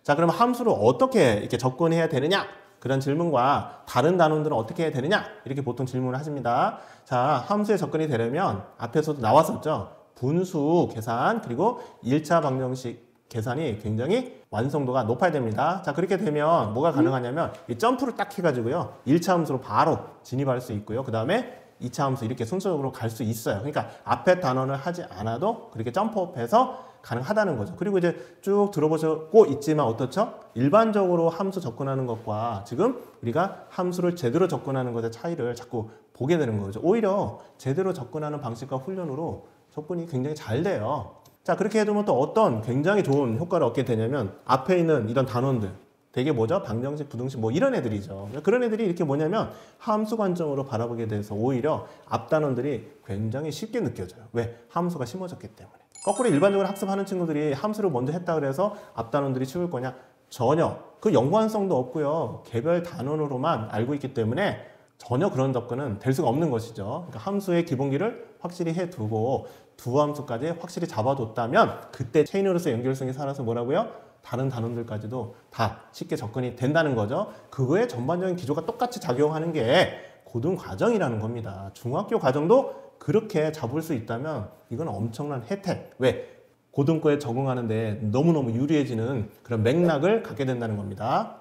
자, 그럼 함수를 어떻게 이렇게 접근해야 되느냐? 그런 질문과 다른 단원들은 어떻게 해야 되느냐? 이렇게 보통 질문을 하십니다. 자, 함수에 접근이 되려면 앞에서도 나왔었죠. 분수 계산 그리고 1차 방정식 계산이 굉장히 완성도가 높아야 됩니다. 자, 그렇게 되면 뭐가 가능하냐면 이 점프를 딱 해가지고요. 1차 함수로 바로 진입할 수 있고요. 그 다음에 2차 함수 이렇게 순서적으로 갈 수 있어요. 그러니까 앞에 단원을 하지 않아도 그렇게 점프업해서 가능하다는 거죠. 그리고 이제 쭉 들어보고 있지만 어떻죠? 일반적으로 함수 접근하는 것과 지금 우리가 함수를 제대로 접근하는 것의 차이를 자꾸 보게 되는 거죠. 오히려 제대로 접근하는 방식과 훈련으로 접근이 굉장히 잘 돼요. 자, 그렇게 해두면 또 어떤 굉장히 좋은 효과를 얻게 되냐면 앞에 있는 이런 단원들 되게 뭐죠? 방정식, 부등식 뭐 이런 애들이죠. 그런 애들이 이렇게 뭐냐면 함수 관점으로 바라보게 돼서 오히려 앞 단원들이 굉장히 쉽게 느껴져요. 왜? 함수가 심어졌기 때문에. 거꾸로 일반적으로 학습하는 친구들이 함수를 먼저 했다 그래서 앞 단원들이 쉬울 거냐? 전혀. 그 연관성도 없고요. 개별 단원으로만 알고 있기 때문에 전혀 그런 접근은 될 수가 없는 것이죠. 그러니까 함수의 기본기를 확실히 해두고 두 함수까지 확실히 잡아뒀다면 그때 체인으로서 연결성이 살아서 뭐라고요? 다른 단원들까지도 다 쉽게 접근이 된다는 거죠. 그거의 전반적인 기조가 똑같이 작용하는 게 고등과정이라는 겁니다. 중학교 과정도 그렇게 잡을 수 있다면 이건 엄청난 혜택. 왜? 고등과에 적응하는데 너무너무 유리해지는 그런 맥락을 갖게 된다는 겁니다.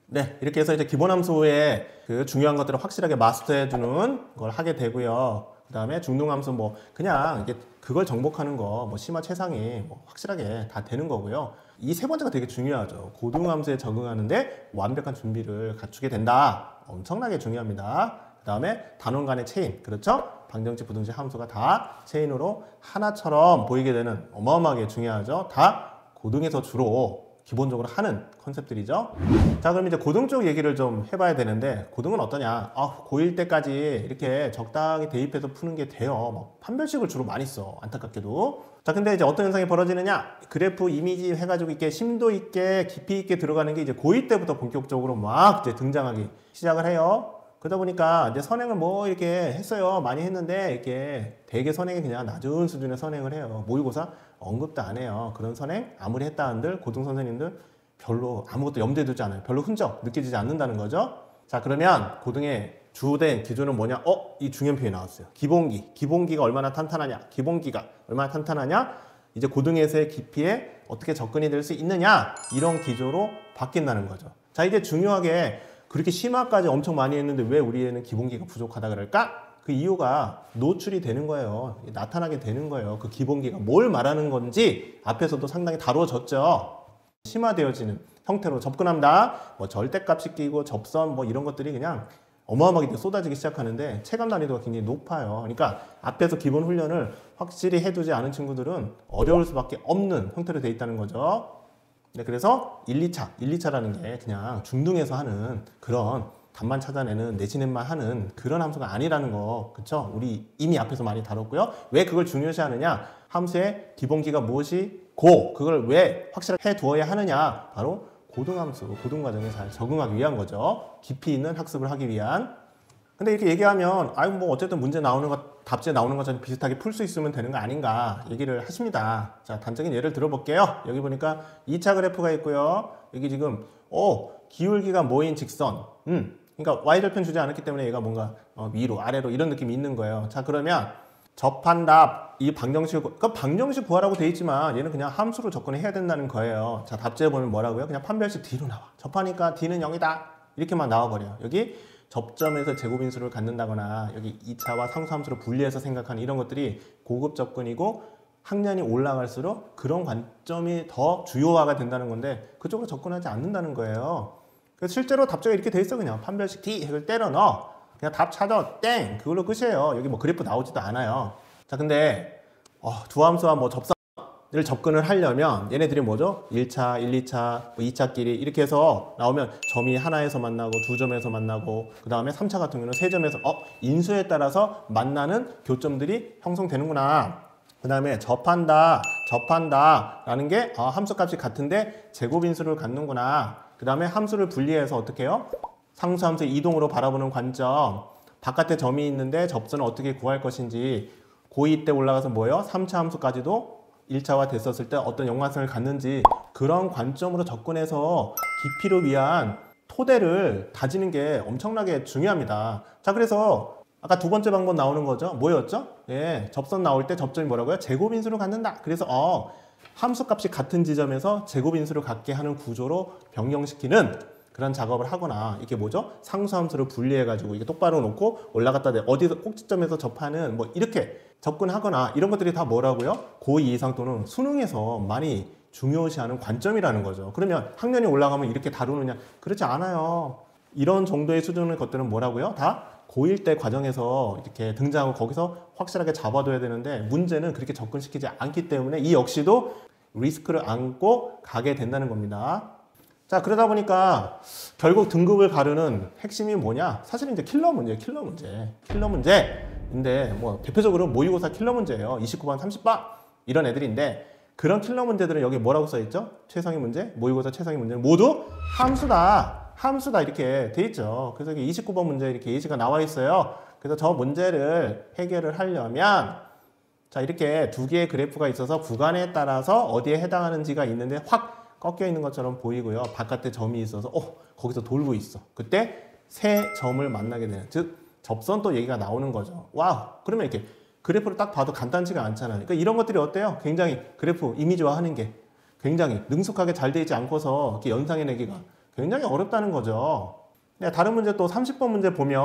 네, 이렇게 해서 이제 기본함수의 그 중요한 것들을 확실하게 마스터해주는 걸 하게 되고요. 그 다음에 중등함수 뭐 그냥 이게 그걸 정복하는 거 뭐 심화 최상위 뭐 확실하게 다 되는 거고요. 이 세 번째가 되게 중요하죠. 고등함수에 적응하는데 완벽한 준비를 갖추게 된다. 엄청나게 중요합니다. 그 다음에 단원 간의 체인, 그렇죠? 방정식, 부등식 함수가 다 체인으로 하나처럼 보이게 되는 어마어마하게 중요하죠. 다 고등에서 주로 기본적으로 하는 컨셉들이죠. 자, 그럼 이제 고등 쪽 얘기를 좀 해봐야 되는데 고등은 어떠냐? 고1 때까지 이렇게 적당히 대입해서 푸는 게 돼요. 막 판별식을 주로 많이 써, 안타깝게도. 자, 근데 이제 어떤 현상이 벌어지느냐? 그래프 이미지 해가지고 이렇게 심도 있게 깊이 있게 들어가는 게 이제 고2 때부터 본격적으로 막 이제 등장하기 시작을 해요. 그러다 보니까 이제 선행을 뭐 이렇게 했어요. 많이 했는데 이렇게 되게 선행이 그냥 낮은 수준의 선행을 해요. 모의고사 언급도 안 해요. 그런 선행 아무리 했다 한들 고등 선생님들 별로 아무것도 염두에 두지 않아요. 별로 흔적 느껴지지 않는다는 거죠. 자, 그러면 고등의 주된 기준은 뭐냐? 이 중요한 표현이 나왔어요. 기본기가 얼마나 탄탄하냐? 기본기가 얼마나 탄탄하냐? 이제 고등에서의 깊이에 어떻게 접근이 될 수 있느냐? 이런 기조로 바뀐다는 거죠. 자, 이제 중요하게 그렇게 심화까지 엄청 많이 했는데 왜 우리 애는 기본기가 부족하다 그럴까? 그 이유가 노출이 되는 거예요. 나타나게 되는 거예요. 그 기본기가 뭘 말하는 건지 앞에서도 상당히 다루어졌죠. 심화되어지는 형태로 접근합니다. 뭐 절대값이 끼고 접선 뭐 이런 것들이 그냥 어마어마하게 쏟아지기 시작하는데 체감 난이도가 굉장히 높아요. 그러니까 앞에서 기본 훈련을 확실히 해두지 않은 친구들은 어려울 수밖에 없는 형태로 돼 있다는 거죠. 네, 그래서 1, 2차라는 게 그냥 중등에서 하는 그런 답만 찾아내는 내신앱만 하는 그런 함수가 아니라는 거, 그쵸? 우리 이미 앞에서 많이 다뤘고요. 왜 그걸 중요시하느냐? 함수의 기본기가 무엇이고 그걸 왜 확실하게 해두어야 하느냐? 바로 고등함수, 고등과정에 잘 적응하기 위한 거죠. 깊이 있는 학습을 하기 위한. 근데 이렇게 얘기하면 뭐 어쨌든 문제 나오는 것, 답지에 나오는 것처럼 비슷하게 풀 수 있으면 되는 거 아닌가 얘기를 하십니다. 자, 단적인 예를 들어볼게요. 여기 보니까 2차 그래프가 있고요. 여기 지금 기울기가 모인 직선. 그러니까 y절편 주지 않았기 때문에 얘가 뭔가 위로 아래로 이런 느낌이 있는 거예요. 자, 그러면 접한답 이 방정식, 그러니까 방정식 구하라고 돼 있지만 얘는 그냥 함수로 접근해야 된다는 거예요. 자, 답지에 보면 뭐라고요? 그냥 판별식 D로 나와. 접하니까 D는 0이다. 이렇게만 나와버려요. 여기 접점에서 제곱인수를 갖는다거나 여기 2차와 상수함수를 분리해서 생각하는 이런 것들이 고급 접근이고 학년이 올라갈수록 그런 관점이 더 주요화가 된다는 건데 그쪽으로 접근하지 않는다는 거예요. 그래서 실제로 답지가 이렇게 돼 있어. 그냥 판별식 D 핵을 때려 넣어. 그냥 답 찾아 땡 그걸로 끝이에요. 여기 뭐 그래프 나오지도 않아요. 자, 근데 두 함수와 뭐 접선을 접근을 하려면 얘네들이 뭐죠? 1차, 1, 2차, 뭐 2차끼리 이렇게 해서 나오면 점이 하나에서 만나고 두 점에서 만나고 그 다음에 3차 같은 경우는 세 점에서 인수에 따라서 만나는 교점들이 형성되는구나. 그 다음에 접한다 라는 게 함수값이 같은데 제곱인수를 갖는구나. 그 다음에 함수를 분리해서 어떻게 해요? 상수함수의 이동으로 바라보는 관점, 바깥에 점이 있는데 접선을 어떻게 구할 것인지, 고2 때 올라가서 뭐예요? 3차 함수까지도 1차화 됐었을 때 어떤 연관성을 갖는지 그런 관점으로 접근해서 깊이를 위한 토대를 다지는 게 엄청나게 중요합니다. 자, 그래서 아까 두 번째 방법 나오는 거죠. 뭐였죠? 예, 접선 나올 때 접점이 뭐라고요? 제곱인수를 갖는다. 그래서 함수값이 같은 지점에서 제곱인수를 갖게 하는 구조로 변경시키는 그런 작업을 하거나 이게 뭐죠? 상수함수를 분리해가지고 이게 똑바로 놓고 올라갔다 내 어디서 꼭지점에서 접하는 뭐 이렇게 접근하거나 이런 것들이 다 뭐라고요? 고2 이상 또는 수능에서 많이 중요시하는 관점이라는 거죠. 그러면 학년이 올라가면 이렇게 다루느냐? 그렇지 않아요. 이런 정도의 수준의 것들은 뭐라고요? 다 고1 때 과정에서 이렇게 등장하고 거기서 확실하게 잡아둬야 되는데 문제는 그렇게 접근시키지 않기 때문에 이 역시도 리스크를 안고 가게 된다는 겁니다. 자, 그러다 보니까 결국 등급을 가르는 핵심이 뭐냐? 사실은 이제 킬러 문제예요. 킬러 문제인데 뭐 대표적으로 모의고사 킬러 문제예요. 29번, 30번 이런 애들인데 그런 킬러 문제들은 여기 뭐라고 써있죠? 최상위 문제, 모의고사 최상위 문제는 모두 함수다 이렇게 돼 있죠. 그래서 29번 문제 이렇게 예시가 나와 있어요. 그래서 저 문제를 해결을 하려면 자, 이렇게 두 개의 그래프가 있어서 구간에 따라서 어디에 해당하는지가 있는데 확 꺾여 있는 것처럼 보이고요. 바깥에 점이 있어서 거기서 돌고 있어. 그때 세 점을 만나게 되는, 즉 접선도 얘기가 나오는 거죠. 와우. 그러면 이렇게 그래프를 딱 봐도 간단치가 않잖아요. 그러니까 이런 것들이 어때요? 굉장히 그래프 이미지화하는 게 굉장히 능숙하게 잘 돼 있지 않고서 이렇게 연상해내기가 굉장히 어렵다는 거죠. 다른 문제 또 30번 문제 보면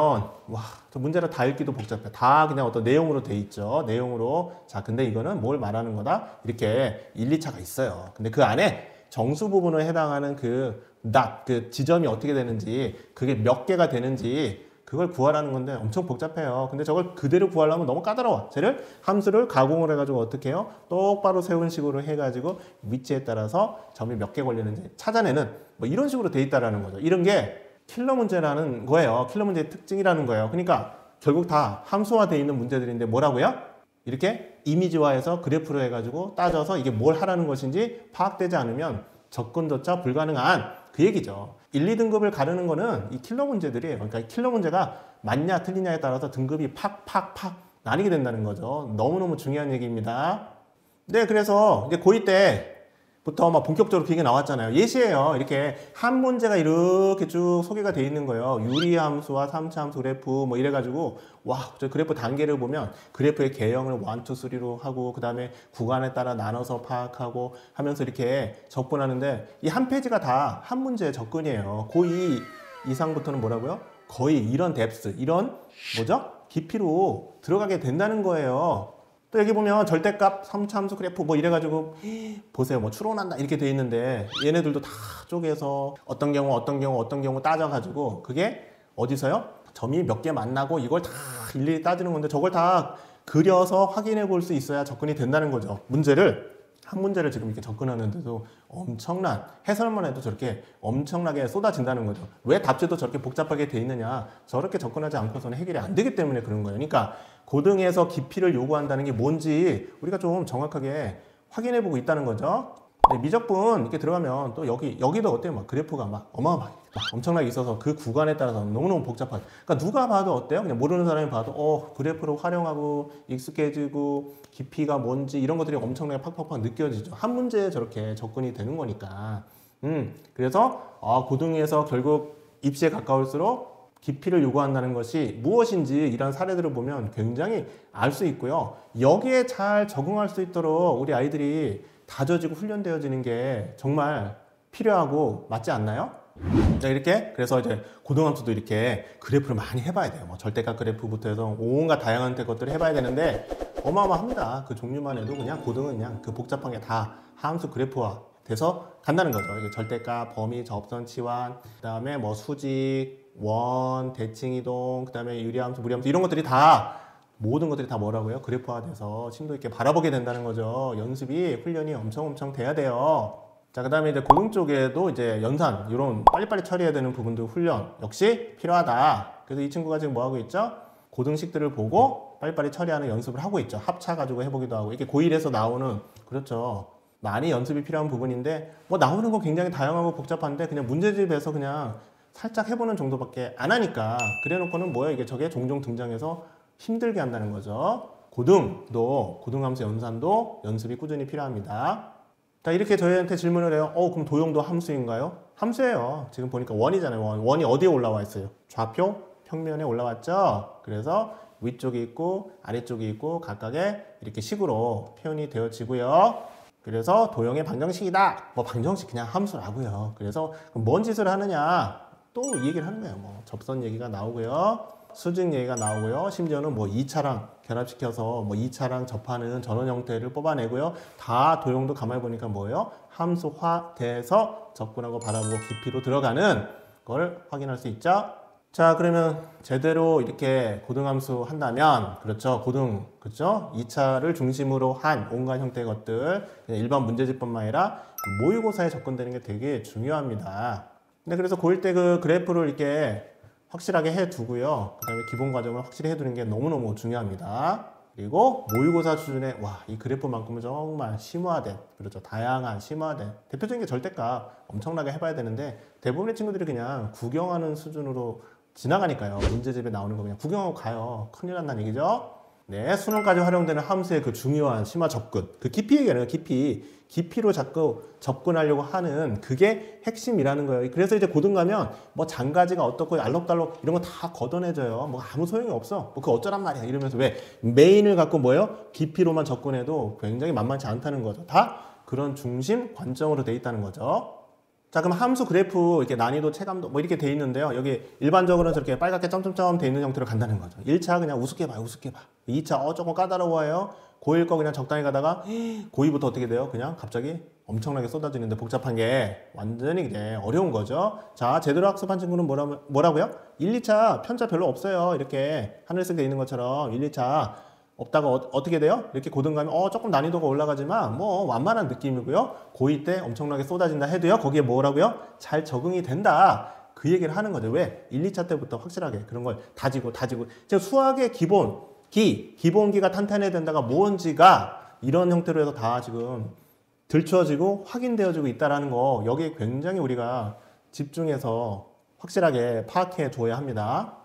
와, 저 문제를 다 읽기도 복잡해. 다 그냥 어떤 내용으로 돼 있죠. 내용으로. 자, 근데 이거는 뭘 말하는 거다? 이렇게 1, 2차가 있어요. 근데 그 안에 정수 부분에 해당하는 그 지점이 어떻게 되는지, 그게 몇 개가 되는지 그걸 구하라는 건데 엄청 복잡해요. 근데 저걸 그대로 구하려면 너무 까다로워. 쟤를 함수를 가공을 해가지고 어떻게 해요? 똑바로 세운 식으로 해가지고 위치에 따라서 점이 몇 개 걸리는지 찾아내는 뭐 이런 식으로 돼 있다라는 거죠. 이런 게 킬러 문제라는 거예요. 킬러 문제의 특징이라는 거예요. 그러니까 결국 다 함수화되어 있는 문제들인데 뭐라고요? 이렇게 이미지화해서 그래프로 해가지고 따져서 이게 뭘 하라는 것인지 파악되지 않으면 접근조차 불가능한 그 얘기죠. 1, 2등급을 가르는 거는 이 킬러 문제들이에요. 그러니까 킬러 문제가 맞냐 틀리냐에 따라서 등급이 팍팍팍 나뉘게 된다는 거죠. 너무너무 중요한 얘기입니다. 네, 그래서 이제 고2 때부터 막 본격적으로 그게 나왔잖아요. 예시예요. 이렇게 한 문제가 이렇게 쭉 소개가 돼 있는 거예요. 유리함수와 3차 함수 그래프 뭐 이래가지고 와, 저 그래프 단계를 보면 그래프의 개형을 1, 2, 3로 하고 그 다음에 구간에 따라 나눠서 파악하고 하면서 이렇게 접근하는데 이 한 페이지가 다 한 문제의 접근이에요. 고2 이상부터는 뭐라고요? 거의 이런 뎁스, 이런 뭐죠? 깊이로 들어가게 된다는 거예요. 또 여기 보면 절대값 3차 함수 그래프 뭐 이래가지고 보세요, 뭐 추론한다 이렇게 돼 있는데 얘네들도 다 쪼개서 어떤 경우 따져가지고 그게 어디서요? 점이 몇 개 만나고 이걸 다 일일이 따지는 건데 저걸 다 그려서 확인해 볼 수 있어야 접근이 된다는 거죠. 한 문제를 지금 이렇게 접근하는데도 엄청난 해설만 해도 저렇게 엄청나게 쏟아진다는 거죠. 왜 답지도 저렇게 복잡하게 돼 있느냐? 저렇게 접근하지 않고서는 해결이 안 되기 때문에 그런 거예요. 그러니까 고등에서 깊이를 요구한다는 게 뭔지 우리가 좀 정확하게 확인해 보고 있다는 거죠. 네, 미적분 이렇게 들어가면 또 여기도 어때요? 막 그래프가 막 어마어마하게 막 엄청나게 있어서 그 구간에 따라서 너무너무 복잡하죠. 그러니까 누가 봐도 어때요? 그냥 모르는 사람이 봐도 그래프로 활용하고 익숙해지고 깊이가 뭔지 이런 것들이 엄청나게 팍팍팍 느껴지죠. 한 문제에 저렇게 접근이 되는 거니까. 그래서 고등에서 결국 입시에 가까울수록 깊이를 요구한다는 것이 무엇인지 이런 사례들을 보면 굉장히 알 수 있고요. 여기에 잘 적응할 수 있도록 우리 아이들이 다져지고 훈련되어지는 게 정말 필요하고 맞지 않나요? 자, 이렇게 그래서 이제 고등함수도 이렇게 그래프를 많이 해봐야 돼요. 뭐 절대값 그래프부터 해서 온갖 다양한 것들을 해봐야 되는데 어마어마합니다. 그 종류만 해도 그냥 고등은 그냥 그 복잡한 게 다 함수 그래프화 돼서 간다는 거죠. 이게 절대값, 범위, 접선, 치환, 그 다음에 뭐 수직, 원, 대칭 이동, 그 다음에 유리함수, 무리함수 이런 것들이 다 모든 것들이 다 뭐라고요? 그래프화돼서 심도 있게 바라보게 된다는 거죠. 연습이 훈련이 엄청 돼야 돼요. 자, 그 다음에 이제 고등 쪽에도 이제 연산 이런 빨리빨리 처리해야 되는 부분도 훈련 역시 필요하다. 그래서 이 친구가 지금 뭐 하고 있죠? 고등식들을 보고 빨리빨리 처리하는 연습을 하고 있죠. 합차 가지고 해보기도 하고 이게 고1에서 나오는 그렇죠. 많이 연습이 필요한 부분인데 뭐 나오는 거 굉장히 다양하고 복잡한데 그냥 문제집에서 그냥 살짝 해보는 정도밖에 안 하니까 그래놓고는 뭐예요? 이게 저게 종종 등장해서 힘들게 한다는 거죠. 고등함수 연산도 연습이 꾸준히 필요합니다. 자, 이렇게 저희한테 질문을 해요. 그럼 도형도 함수인가요? 함수예요. 지금 보니까 원이잖아요. 원이 어디에 올라와 있어요? 좌표 평면에 올라왔죠. 그래서 위쪽이 있고 아래쪽이 있고 각각의 이렇게 식으로 표현이 되어지고요. 그래서 도형의 방정식이다. 뭐 방정식 그냥 함수라고요. 그래서 뭔 짓을 하느냐 또 이 얘기를 하는 거예요. 뭐 접선 얘기가 나오고요. 수직 얘기가 나오고요. 심지어는 뭐 2차랑 결합시켜서 뭐 2차랑 접하는 전원 형태를 뽑아내고요. 다 도형도 가만히 보니까 뭐예요? 함수화돼서 접근하고 바라보고 깊이로 들어가는 걸 확인할 수 있죠. 자, 그러면 제대로 이렇게 고등함수 한다면, 그렇죠. 그렇죠. 2차를 중심으로 한 온갖 형태의 것들, 그냥 일반 문제집뿐만 아니라 모의고사에 접근되는 게 되게 중요합니다. 근데 그래서 고1 때 그 그래프를 이렇게 확실하게 해두고요. 그 다음에 기본 과정을 확실히 해두는 게 너무너무 중요합니다. 그리고 모의고사 수준의 이 그래프만큼은 정말 심화된, 그렇죠. 다양한 심화된 대표적인 게 절대값 엄청나게 해봐야 되는데 대부분의 친구들이 그냥 구경하는 수준으로 지나가니까요. 문제집에 나오는 거 그냥 구경하고 가요. 큰일 난다는 얘기죠. 네, 수능까지 활용되는 함수의 그 중요한 심화 접근, 그 깊이 얘기하는 거예요. 깊이로 자꾸 접근하려고 하는 그게 핵심이라는 거예요. 그래서 이제 고등 가면 뭐 장가지가 어떻고 알록달록 이런 거 다 걷어내줘요. 뭐 아무 소용이 없어. 뭐 그거 어쩌란 말이야. 이러면서 왜 메인을 갖고 뭐예요? 깊이로만 접근해도 굉장히 만만치 않다는 거죠. 다 그런 중심 관점으로 돼 있다는 거죠. 자, 그럼 함수 그래프 이렇게 난이도 체감도 뭐 이렇게 돼 있는데요. 여기 일반적으로는 저렇게 빨갛게 점점점 돼 있는 형태로 간다는 거죠. 1차 그냥 우습게 봐요. 우습게 봐. 2차 조금 까다로워요. 고1 거 그냥 적당히 가다가 고2부터 어떻게 돼요? 그냥 갑자기 엄청나게 쏟아지는데 복잡한 게 완전히 이제 어려운 거죠. 자, 제대로 학습한 친구는 뭐라고요? 1, 2차 편차 별로 없어요. 이렇게 하늘색 돼 있는 것처럼 1, 2차 없다가 어떻게 돼요? 이렇게 고등 가면 조금 난이도가 올라가지만 뭐 완만한 느낌이고요. 고2 때 엄청나게 쏟아진다 해도요. 거기에 뭐라고요? 잘 적응이 된다. 그 얘기를 하는 거죠. 왜? 1, 2차 때부터 확실하게 그런 걸 다지고 제가 수학의 기본기가 탄탄해야 된다가 뭔지가 이런 형태로 해서 다 지금 들추어지고 확인되어지고 있다는 거 여기에 굉장히 우리가 집중해서 확실하게 파악해 줘야 합니다.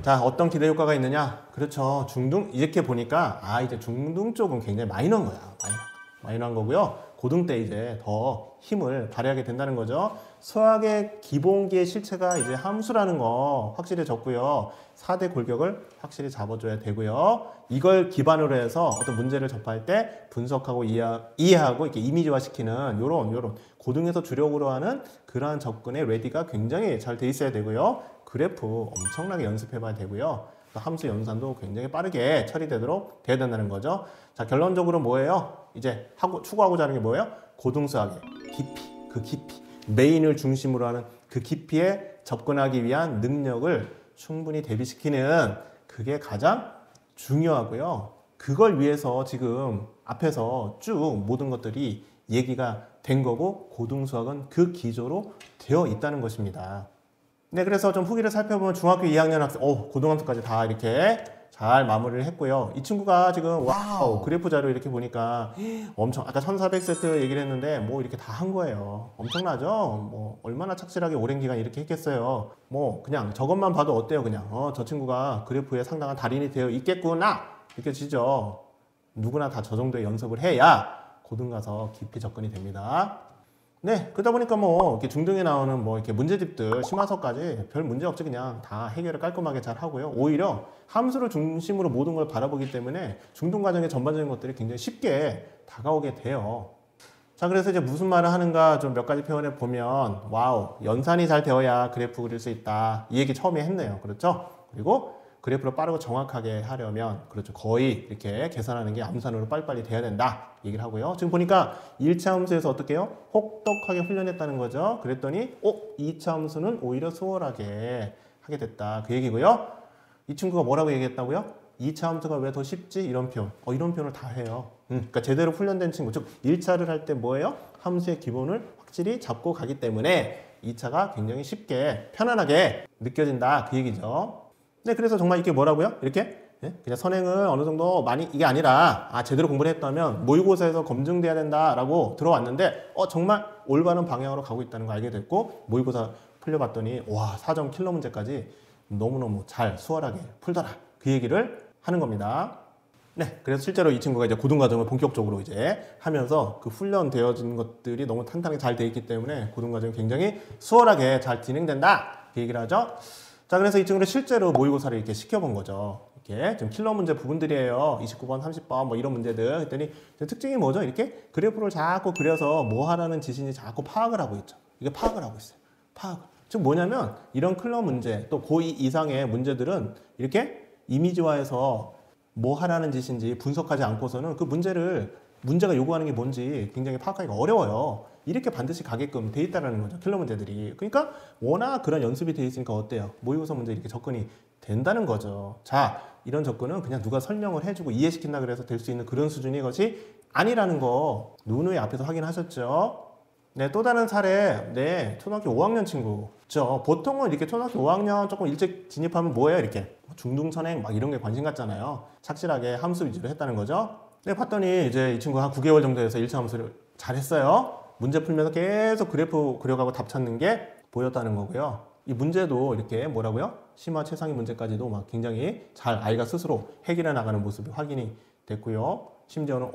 자, 어떤 기대 효과가 있느냐? 그렇죠. 중등 이렇게 보니까 이제 중등 쪽은 굉장히 마이너한 거야. 마이너한 거고요. 고등 때 이제 더 힘을 발휘하게 된다는 거죠. 수학의 기본기의 실체가 이제 함수라는 거 확실히 적고요. 4대 골격을 확실히 잡아줘야 되고요. 이걸 기반으로 해서 어떤 문제를 접할 때 분석하고 이해하고 이렇게 이미지화시키는 요런 고등에서 주력으로 하는 그러한 접근의 레디가 굉장히 잘 돼 있어야 되고요. 그래프 엄청나게 연습해봐야 되고요. 함수 연산도 굉장히 빠르게 처리되도록 돼야 된다는 거죠. 자, 결론적으로 뭐예요? 이제 추구하고자 하는 게 뭐예요? 고등수학의 깊이, 메인을 중심으로 하는 그 깊이에 접근하기 위한 능력을 충분히 대비시키는 그게 가장 중요하고요. 그걸 위해서 지금 앞에서 쭉 모든 것들이 얘기가 된 거고 고등수학은 그 기조로 되어 있다는 것입니다. 네, 그래서 좀 후기를 살펴보면 중학교 2학년 학생, 고등학교까지 다 이렇게 잘 마무리를 했고요. 이 친구가 지금 그래프 자료 이렇게 보니까 엄청 아까 1400세트 얘기를 했는데 뭐 이렇게 다 한 거예요. 엄청나죠? 뭐 얼마나 착실하게 오랜 기간 이렇게 했겠어요. 뭐 그냥 저것만 봐도 어때요? 그냥 저 친구가 그래프에 상당한 달인이 되어 있겠구나 느껴지죠? 누구나 다 저 정도의 연습을 해야 고등 가서 깊이 접근이 됩니다. 네, 그러다 보니까 뭐 이렇게 중등에 나오는 뭐 이렇게 문제집들 심화서까지 별 문제 없이 그냥 다 해결을 깔끔하게 잘 하고요. 오히려 함수를 중심으로 모든 걸 바라보기 때문에 중등 과정의 전반적인 것들이 굉장히 쉽게 다가오게 돼요. 자, 그래서 이제 무슨 말을 하는가 좀 몇 가지 표현해 보면 연산이 잘 되어야 그래프 그릴 수 있다. 이 얘기 처음에 했네요. 그렇죠? 그리고 그래프를 빠르고 정확하게 하려면 그렇죠. 거의 이렇게 계산하는 게 암산으로 빨리빨리 돼야 된다. 얘기를 하고요. 지금 보니까 1차 함수에서 어떻게 해요? 혹독하게 훈련했다는 거죠. 그랬더니 2차 함수는 오히려 수월하게 하게 됐다. 그 얘기고요. 이 친구가 뭐라고 얘기했다고요? 2차 함수가 왜 더 쉽지? 이런 표현. 이런 표현을 다 해요. 그러니까 제대로 훈련된 친구. 즉 1차를 할 때 뭐예요? 함수의 기본을 확실히 잡고 가기 때문에 2차가 굉장히 쉽게 편안하게 느껴진다. 그 얘기죠. 네, 그래서 정말 이게 뭐라고요? 이렇게 그냥 선행을 어느 정도 많이 이게 아니라 제대로 공부를 했다면 모의고사에서 검증돼야 된다라고 들어왔는데 정말 올바른 방향으로 가고 있다는 걸 알게 됐고 모의고사 풀려봤더니 4점 킬러 문제까지 너무너무 잘 수월하게 풀더라. 그 얘기를 하는 겁니다. 네, 그래서 실제로 이 친구가 이제 고등과정을 본격적으로 이제 하면서 그 훈련되어진 것들이 너무 탄탄하게 잘 돼 있기 때문에 고등과정이 굉장히 수월하게 잘 진행된다. 그 얘기를 하죠. 자, 그래서 이 친구를 실제로 모의고사를 이렇게 시켜본 거죠. 이렇게 좀 킬러 문제 부분들이에요. 29번, 30번 뭐 이런 문제들. 그랬더니 특징이 뭐죠? 이렇게 그래프를 자꾸 그려서 뭐 하라는 지시인지 자꾸 파악을 하고 있죠. 이게 파악을 하고 있어요. 파악. 즉 뭐냐면 이런 킬러 문제 또 고2 이상의 문제들은 이렇게 이미지화해서 뭐 하라는 짓인지 분석하지 않고서는 그 문제가 요구하는 게 뭔지 굉장히 파악하기가 어려워요. 이렇게 반드시 가게끔 돼 있다는 거죠. 킬러 문제들이. 그러니까 워낙 그런 연습이 돼 있으니까 어때요? 모의고사 문제 이렇게 접근이 된다는 거죠. 자, 이런 접근은 그냥 누가 설명을 해주고 이해시킨다 그래서 될 수 있는 그런 수준의 것이 아니라는 거 누누이 앞에서 확인하셨죠? 네, 또 다른 사례. 네, 초등학교 5학년 친구죠. 보통은 이렇게 초등학교 5학년 조금 일찍 진입하면 뭐예요? 이렇게 중등선행 막 이런 게 관심 같잖아요. 착실하게 함수 위주로 했다는 거죠. 네, 봤더니 이제 이 친구가 한 9개월 정도 돼서 1차 함수를 잘했어요. 문제 풀면서 계속 그래프 그려가고 답 찾는 게 보였다는 거고요. 이 문제도 이렇게 뭐라고요? 심화 최상위 문제까지도 막 굉장히 잘 아이가 스스로 해결해 나가는 모습이 확인이 됐고요. 심지어는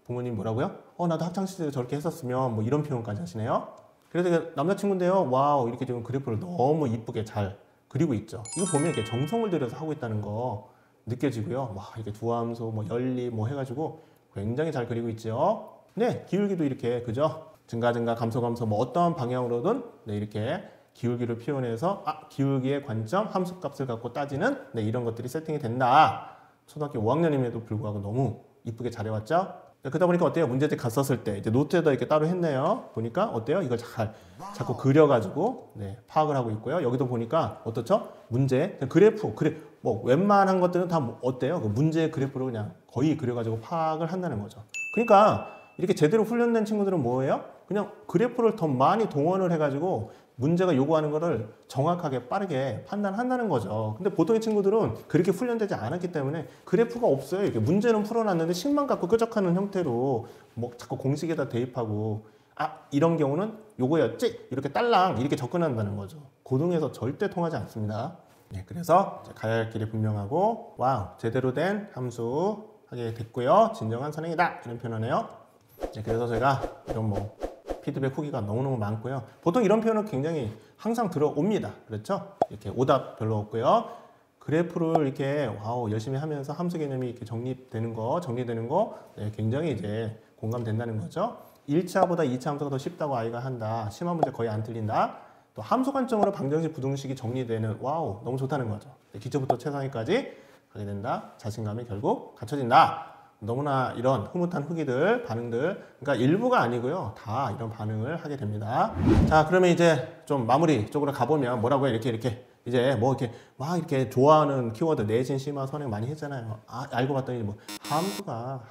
부모님 뭐라고요? 나도 학창시절에 저렇게 했었으면 뭐 이런 표현까지 하시네요. 그래서 남자친구인데요. 와우, 이렇게 지금 그래프를 너무 이쁘게 잘 그리고 있죠. 이거 보면 이렇게 정성을 들여서 하고 있다는 거 느껴지고요. 와, 이렇게 두함수, 뭐 연리, 뭐 해가지고 굉장히 잘 그리고 있죠. 네, 기울기도 이렇게, 그죠? 증가, 감소, 뭐 어떤 방향으로든 네, 이렇게 기울기를 표현해서 기울기의 관점, 함수값을 갖고 따지는 네, 이런 것들이 세팅이 된다. 초등학교 5학년임에도 불구하고 너무 이쁘게 잘해왔죠? 그러다 보니까 어때요? 문제집 갔었을 때 이제 노트에다 이렇게 따로 했네요. 보니까 어때요? 이걸 자꾸 그려가지고 네, 파악을 하고 있고요. 여기도 보니까 어떻죠? 문제, 그래프, 뭐 웬만한 것들은 다 어때요? 그 문제 그래프로 그냥 거의 그려가지고 파악을 한다는 거죠. 그러니까 이렇게 제대로 훈련된 친구들은 뭐예요? 그냥 그래프를 더 많이 동원을 해가지고 문제가 요구하는 거를 정확하게 빠르게 판단한다는 거죠. 근데 보통의 친구들은 그렇게 훈련되지 않았기 때문에 그래프가 없어요. 이렇게 문제는 풀어놨는데 식만 갖고 끄적하는 형태로 뭐 자꾸 공식에다 대입하고 이런 경우는 요거였지? 이렇게 딸랑 이렇게 접근한다는 거죠. 고등에서 절대 통하지 않습니다. 네, 그래서 가야 할 길이 분명하고 와우, 제대로 된 함수 하게 됐고요. 진정한 선행이다. 이런 표현하네요. 네, 그래서 제가 이런 피드백 후기가 너무너무 많고요. 보통 이런 표현은 굉장히 항상 들어옵니다. 그렇죠? 이렇게 오답 별로 없고요. 그래프를 이렇게 열심히 하면서 함수 개념이 이렇게 정리되는 거 네, 굉장히 이제 공감된다는 거죠. 1차보다 2차 함수가 더 쉽다고 아이가 한다. 심화 문제 거의 안 틀린다. 또 함수 관점으로 방정식, 부등식이 정리되는 와우, 너무 좋다는 거죠. 네, 기초부터 최상위까지 가게 된다. 자신감이 결국 갖춰진다. 너무나 이런 흐뭇한 후기들, 반응들, 그러니까 일부가 아니고요. 다 이런 반응을 하게 됩니다. 자, 그러면 이제 좀 마무리 쪽으로 가보면 뭐라고요? 이렇게 이제 뭐 이렇게 막 이렇게 좋아하는 키워드 내신, 심화, 선행 많이 했잖아요. 알고 봤더니 뭐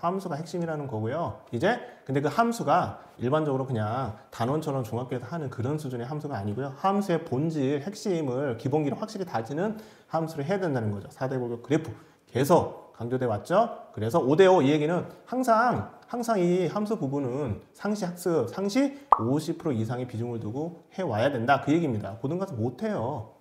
함수가 핵심이라는 거고요. 이제 근데 그 함수가 일반적으로 그냥 단원처럼 중학교에서 하는 그런 수준의 함수가 아니고요. 함수의 본질, 핵심을 기본기를 확실히 다지는 함수를 해야 된다는 거죠. 4대 골격 그래프 계속 강조돼 왔죠. 그래서 5대5 이 얘기는 항상 이 함수 부분은 상시 학습, 상시 50% 이상의 비중을 두고 해와야 된다. 그 얘기입니다. 고등 가서 못해요.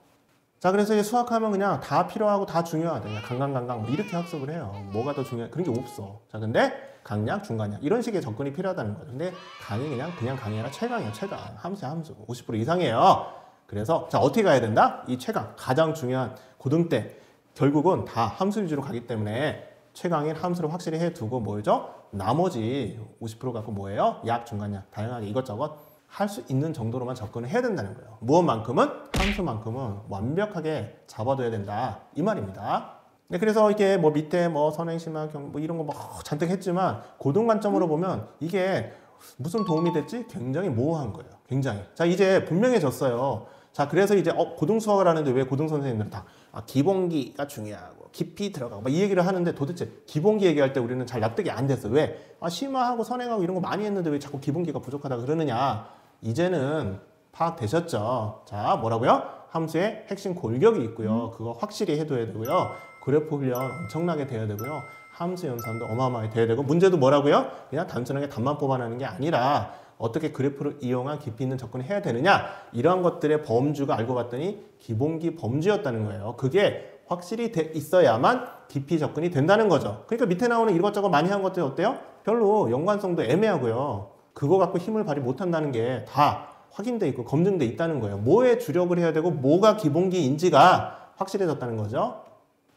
자, 그래서 이제 수학하면 그냥 다 필요하고 다 중요하다. 그냥 강강 뭐 이렇게 학습을 해요. 뭐가 더 중요해? 그런 게 없어. 자, 근데 강약, 중간약 이런 식의 접근이 필요하다는 거죠. 근데 강의 그냥 강의 아니라 최강이에요. 최강. 함수 50% 이상이에요. 그래서 자, 어떻게 가야 된다? 이 최강, 가장 중요한 고등 때 결국은 다 함수 위주로 가기 때문에 최강인 함수를 확실히 해두고 뭐죠? 나머지 50% 갖고 뭐예요? 약, 중간약 다양하게 이것저것 할 수 있는 정도로만 접근을 해야 된다는 거예요. 무엇만큼은? 함수만큼은 완벽하게 잡아둬야 된다. 이 말입니다. 네, 그래서 이게 뭐 밑에 뭐 선행, 심화, 뭐 이런 거 뭐 잔뜩 했지만 고등 관점으로 보면 이게 무슨 도움이 됐지? 굉장히 모호한 거예요. 굉장히. 자, 이제 분명해졌어요. 자, 그래서 이제 고등 수학을 하는데 왜 고등 선생님들은 다 기본기가 중요하고 깊이 들어가고 막 이 얘기를 하는데 도대체 기본기 얘기할 때 우리는 잘 납득이 안 됐어. 왜? 심화하고 선행하고 이런 거 많이 했는데 왜 자꾸 기본기가 부족하다 그러느냐. 이제는 파악되셨죠. 자, 뭐라고요? 함수의 핵심 골격이 있고요. 그거 확실히 해둬야 되고요. 그래프 훈련 엄청나게 돼야 되고요. 함수 연산도 어마어마하게 돼야 되고 문제도 뭐라고요? 그냥 단순하게 답만 뽑아내는 게 아니라 어떻게 그래프를 이용한 깊이 있는 접근을 해야 되느냐 이러한 것들의 범주가 알고 봤더니 기본기 범주였다는 거예요. 그게 확실히 돼 있어야만 깊이 접근이 된다는 거죠. 그러니까 밑에 나오는 이것저것 많이 한 것들이 어때요? 별로 연관성도 애매하고요. 그거 갖고 힘을 발휘 못한다는 게 다 확인돼 있고 검증돼 있다는 거예요. 뭐에 주력을 해야 되고 뭐가 기본기인지가 확실해졌다는 거죠.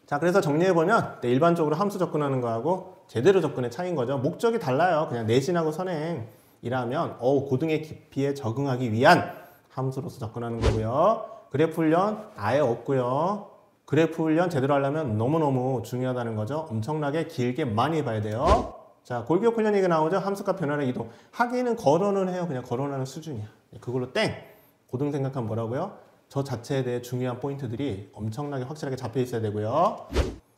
자, 그래서 정리해보면 일반적으로 함수 접근하는 거하고 제대로 접근의 차이인 거죠. 목적이 달라요. 그냥 내신하고 선행이라면 고등의 깊이에 적응하기 위한 함수로서 접근하는 거고요. 그래프 훈련 아예 없고요. 그래프 훈련 제대로 하려면 너무너무 중요하다는 거죠. 엄청나게 길게 많이 봐야 돼요. 자, 골기록 훈련 얘기가 나오죠. 함수값 변화를 이동. 하기는 거론은 해요. 그냥 거론하는 수준이야. 그걸로 땡! 고등 생각하면 뭐라고요? 저 자체에 대해 중요한 포인트들이 엄청나게 확실하게 잡혀 있어야 되고요.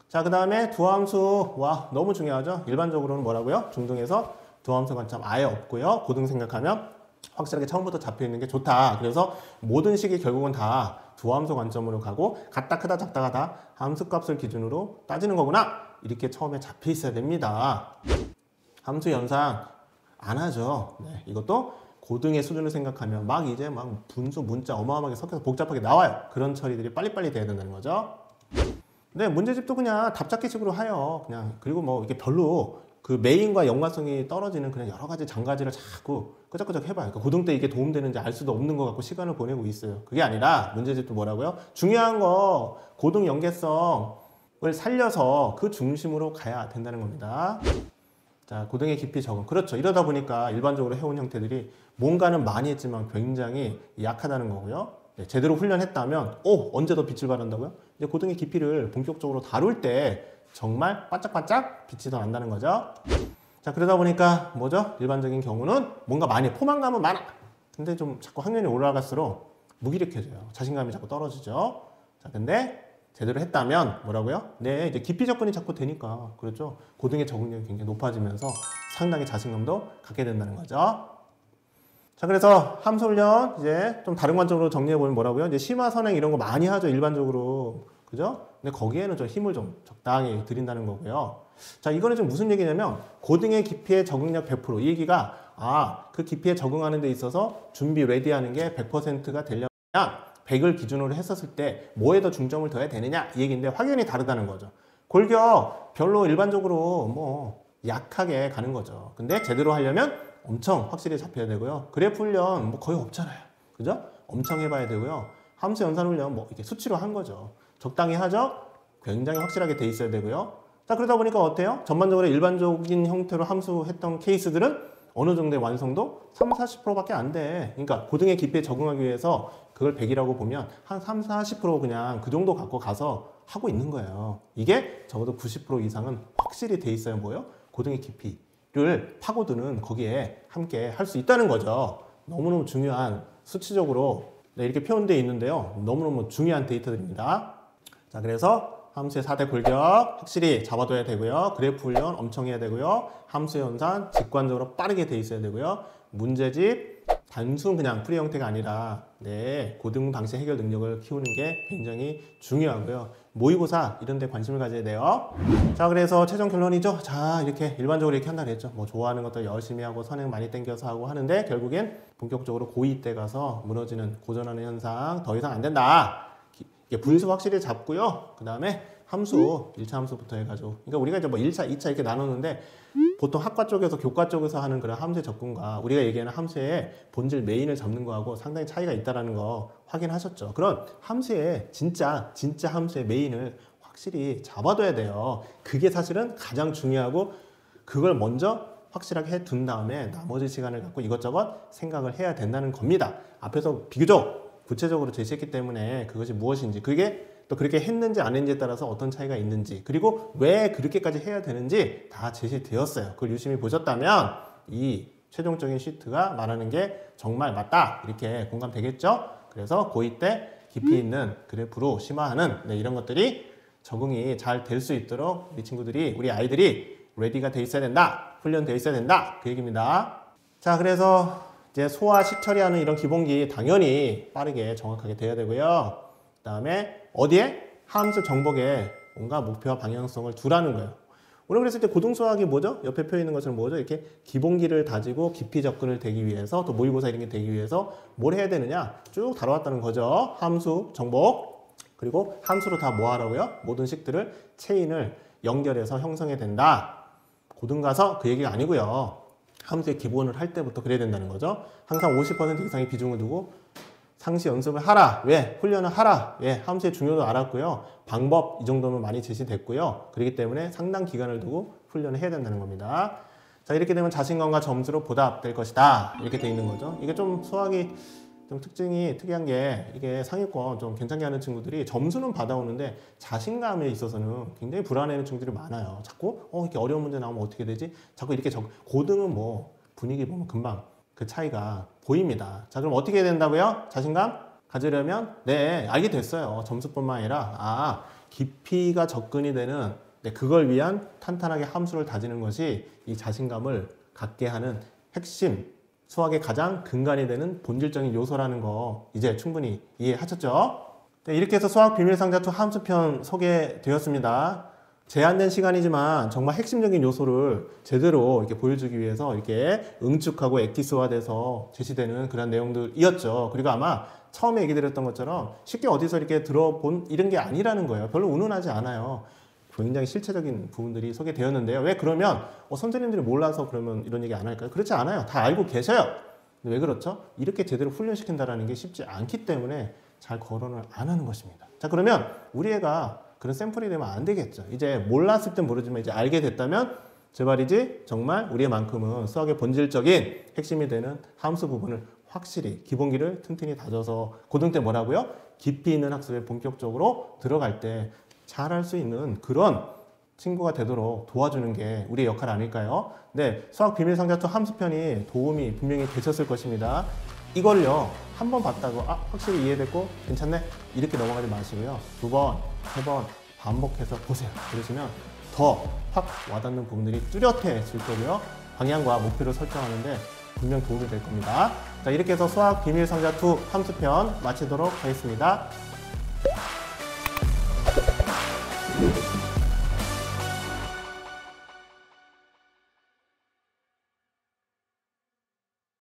자, 그 다음에 두함수. 와, 너무 중요하죠. 일반적으로는 뭐라고요? 중등에서 두함수 관점 아예 없고요. 고등 생각하면 확실하게 처음부터 잡혀 있는 게 좋다. 그래서 모든 식이 결국은 다 두함수 관점으로 가고 같다 크다 작다가 다 함수값을 기준으로 따지는 거구나. 이렇게 처음에 잡혀 있어야 됩니다. 함수 연상 안 하죠. 네, 이것도 고등의 수준을 생각하면 막 이제 막 분수 문자 어마어마하게 섞여서 복잡하게 나와요. 그런 처리들이 빨리빨리 돼야 된다는 거죠. 근데 문제집도 그냥 답잡기식으로 해요. 그냥 그리고 뭐 이게 별로 그 메인과 연관성이 떨어지는 그냥 여러 가지 장가지를 자꾸 끄적끄적 해봐요. 그러니까 고등 때 이게 도움되는지 알 수도 없는 것 같고 시간을 보내고 있어요. 그게 아니라 문제집도 뭐라고요? 중요한 거 고등 연계성을 살려서 그 중심으로 가야 된다는 겁니다. 자, 고등의 깊이 적응. 그렇죠. 이러다 보니까 일반적으로 해온 형태들이 뭔가는 많이 했지만 굉장히 약하다는 거고요. 네, 제대로 훈련했다면 언제 더 빛을 발한다고요? 이제 고등의 깊이를 본격적으로 다룰 때 정말 반짝반짝 빛이 더 난다는 거죠. 자, 그러다 보니까 뭐죠? 일반적인 경우는 뭔가 많이 포만감은 많아. 근데 좀 자꾸 학년이 올라갈수록 무기력해져요. 자신감이 자꾸 떨어지죠. 자, 근데 제대로 했다면 뭐라고요? 네, 이제 깊이 접근이 자꾸 되니까 그렇죠. 고등의 적응력이 굉장히 높아지면서 상당히 자신감도 갖게 된다는 거죠. 자, 그래서 함수 훈련 이제 좀 다른 관점으로 정리해 보면 뭐라고요? 이제 심화 선행 이런 거 많이 하죠, 일반적으로. 그죠? 근데 거기에는 좀 힘을 좀 적당히 들인다는 거고요. 자, 이거는 지금 무슨 얘기냐면 고등의 깊이의 적응력 100%. 이 얘기가 그 깊이에 적응하는 데 있어서 준비 레디하는 게 100%가 되려면 100을 기준으로 했었을 때 뭐에 더 중점을 둬야 되느냐 이 얘기인데 확연히 다르다는 거죠. 골격 별로 일반적으로 뭐 약하게 가는 거죠. 근데 제대로 하려면 엄청 확실히 잡혀야 되고요. 그래프 훈련 뭐 거의 없잖아요. 그죠? 엄청 해봐야 되고요. 함수 연산 훈련 뭐 이렇게 수치로 한 거죠. 적당히 하죠? 굉장히 확실하게 돼 있어야 되고요. 자, 그러다 보니까 어때요? 전반적으로 일반적인 형태로 함수 했던 케이스들은 어느 정도의 완성도? 30-40%밖에 안 돼. 그러니까 고등의 깊이에 적응하기 위해서 그걸 100이라고 보면 한 30-40% 그냥 그 정도 갖고 가서 하고 있는 거예요. 이게 적어도 90% 이상은 확실히 돼 있어야 뭐예요? 고등의 깊이를 파고드는 거기에 함께 할 수 있다는 거죠. 너무너무 중요한 수치적으로 이렇게 표현되어 있는데요. 너무너무 중요한 데이터들입니다. 자, 그래서 함수의 4대 골격 확실히 잡아둬야 되고요. 그래프 훈련 엄청 해야 되고요. 함수 연산 직관적으로 빠르게 돼 있어야 되고요. 문제집 단순 그냥 풀이 형태가 아니라 고등 방식 해결 능력을 키우는 게 굉장히 중요하고요. 모의고사 이런 데 관심을 가져야 돼요. 자, 그래서 최종 결론이죠. 자, 이렇게 일반적으로 이렇게 한다 그랬죠. 뭐 좋아하는 것도 열심히 하고 선행 많이 땡겨서 하고 하는데 결국엔 본격적으로 고2 때 가서 무너지는 고전하는 현상 더 이상 안 된다. 분수 확실히 잡고요. 그 다음에 함수, 1차 함수부터 해가지고. 그러니까 우리가 이제 뭐 1차, 2차 이렇게 나누는데 보통 학과 쪽에서 교과 쪽에서 하는 그런 함수의 접근과 우리가 얘기하는 함수의 본질 메인을 잡는 거하고 상당히 차이가 있다는 거 확인하셨죠. 그런 함수의 진짜 함수의 메인을 확실히 잡아둬야 돼요. 그게 사실은 가장 중요하고 그걸 먼저 확실하게 해둔 다음에 나머지 시간을 갖고 이것저것 생각을 해야 된다는 겁니다. 앞에서 비교적 구체적으로 제시했기 때문에 그것이 무엇인지 그게 또 그렇게 했는지 안 했는지에 따라서 어떤 차이가 있는지 그리고 왜 그렇게까지 해야 되는지 다 제시되었어요. 그걸 유심히 보셨다면 이 최종적인 시트가 말하는 게 정말 맞다 이렇게 공감되겠죠? 그래서 고2 때 깊이 있는 그래프로 심화하는 이런 것들이 적응이 잘 될 수 있도록 우리 친구들이 우리 아이들이 레디가 돼 있어야 된다 훈련돼 있어야 된다 그 얘기입니다. 자, 그래서 이제 소화, 식처리하는 이런 기본기 당연히 빠르게 정확하게 돼야 되고요. 그 다음에 어디에? 함수 정복에 뭔가 목표와 방향성을 두라는 거예요. 오늘 그랬을 때 고등수학이 뭐죠? 옆에 펴 있는 것처럼 뭐죠? 이렇게 기본기를 다지고 깊이 접근을 되기 위해서 또 모의고사 이런 게 되기 위해서 뭘 해야 되느냐? 쭉 다뤄왔다는 거죠. 함수 정복 그리고 함수로 다 뭐 하라고요? 모든 식들을 체인을 연결해서 형성해야 된다. 고등 가서 그 얘기가 아니고요. 함수의 기본을 할 때부터 그래야 된다는 거죠. 항상 50% 이상의 비중을 두고 상시 연습을 하라. 왜? 훈련을 하라. 왜? 함수의 중요도 알았고요. 방법 이 정도면 많이 제시됐고요. 그렇기 때문에 상당 기간을 두고 훈련을 해야 된다는 겁니다. 자, 이렇게 되면 자신감과 점수로 보답될 것이다. 이렇게 돼 있는 거죠. 이게 좀 수학이 좀 특징이 특이한 게 이게 상위권 좀 괜찮게 하는 친구들이 점수는 받아오는데 자신감에 있어서는 굉장히 불안해하는 친구들이 많아요. 자꾸 이렇게 어려운 문제 나오면 어떻게 되지? 자꾸 이렇게 고등은 뭐 분위기 보면 금방 그 차이가 보입니다. 자, 그럼 어떻게 해야 된다고요? 자신감 가지려면 네, 알게 됐어요. 점수뿐만 아니라 깊이가 접근이 되는 그걸 위한 탄탄하게 함수를 다지는 것이 이 자신감을 갖게 하는 핵심 수학의 가장 근간이 되는 본질적인 요소라는 거 이제 충분히 이해하셨죠? 네, 이렇게 해서 수학 비밀상자2 함수편 소개되었습니다. 제한된 시간이지만 정말 핵심적인 요소를 제대로 이렇게 보여주기 위해서 이렇게 응축하고 액티스화돼서 제시되는 그런 내용들이었죠. 그리고 아마 처음에 얘기 드렸던 것처럼 쉽게 어디서 이렇게 들어본 이런 게 아니라는 거예요. 별로 운운하지 않아요. 굉장히 실체적인 부분들이 소개되었는데요. 왜 그러면 선생님들이 몰라서 그러면 이런 얘기 안 할까요? 그렇지 않아요. 다 알고 계셔요. 왜 그렇죠? 이렇게 제대로 훈련시킨다는 게 쉽지 않기 때문에 잘 거론을 안 하는 것입니다. 자, 그러면 우리 애가 그런 샘플이 되면 안 되겠죠. 이제 몰랐을 땐 모르지만 이제 알게 됐다면 제 말이지 정말 우리 애만큼은 수학의 본질적인 핵심이 되는 함수 부분을 확실히 기본기를 튼튼히 다져서 고등 때 뭐라고요? 깊이 있는 학습에 본격적으로 들어갈 때 잘할 수 있는 그런 친구가 되도록 도와주는 게 우리의 역할 아닐까요? 네, 수학 비밀상자2 함수편이 도움이 분명히 되셨을 것입니다. 이걸요, 한 번 봤다고 확실히 이해됐고 괜찮네? 이렇게 넘어가지 마시고요. 2번, 3번 반복해서 보세요. 그러시면 더 확 와닿는 부분들이 뚜렷해질 거고요. 방향과 목표를 설정하는데 분명 도움이 될 겁니다. 자, 이렇게 해서 수학 비밀상자2 함수편 마치도록 하겠습니다.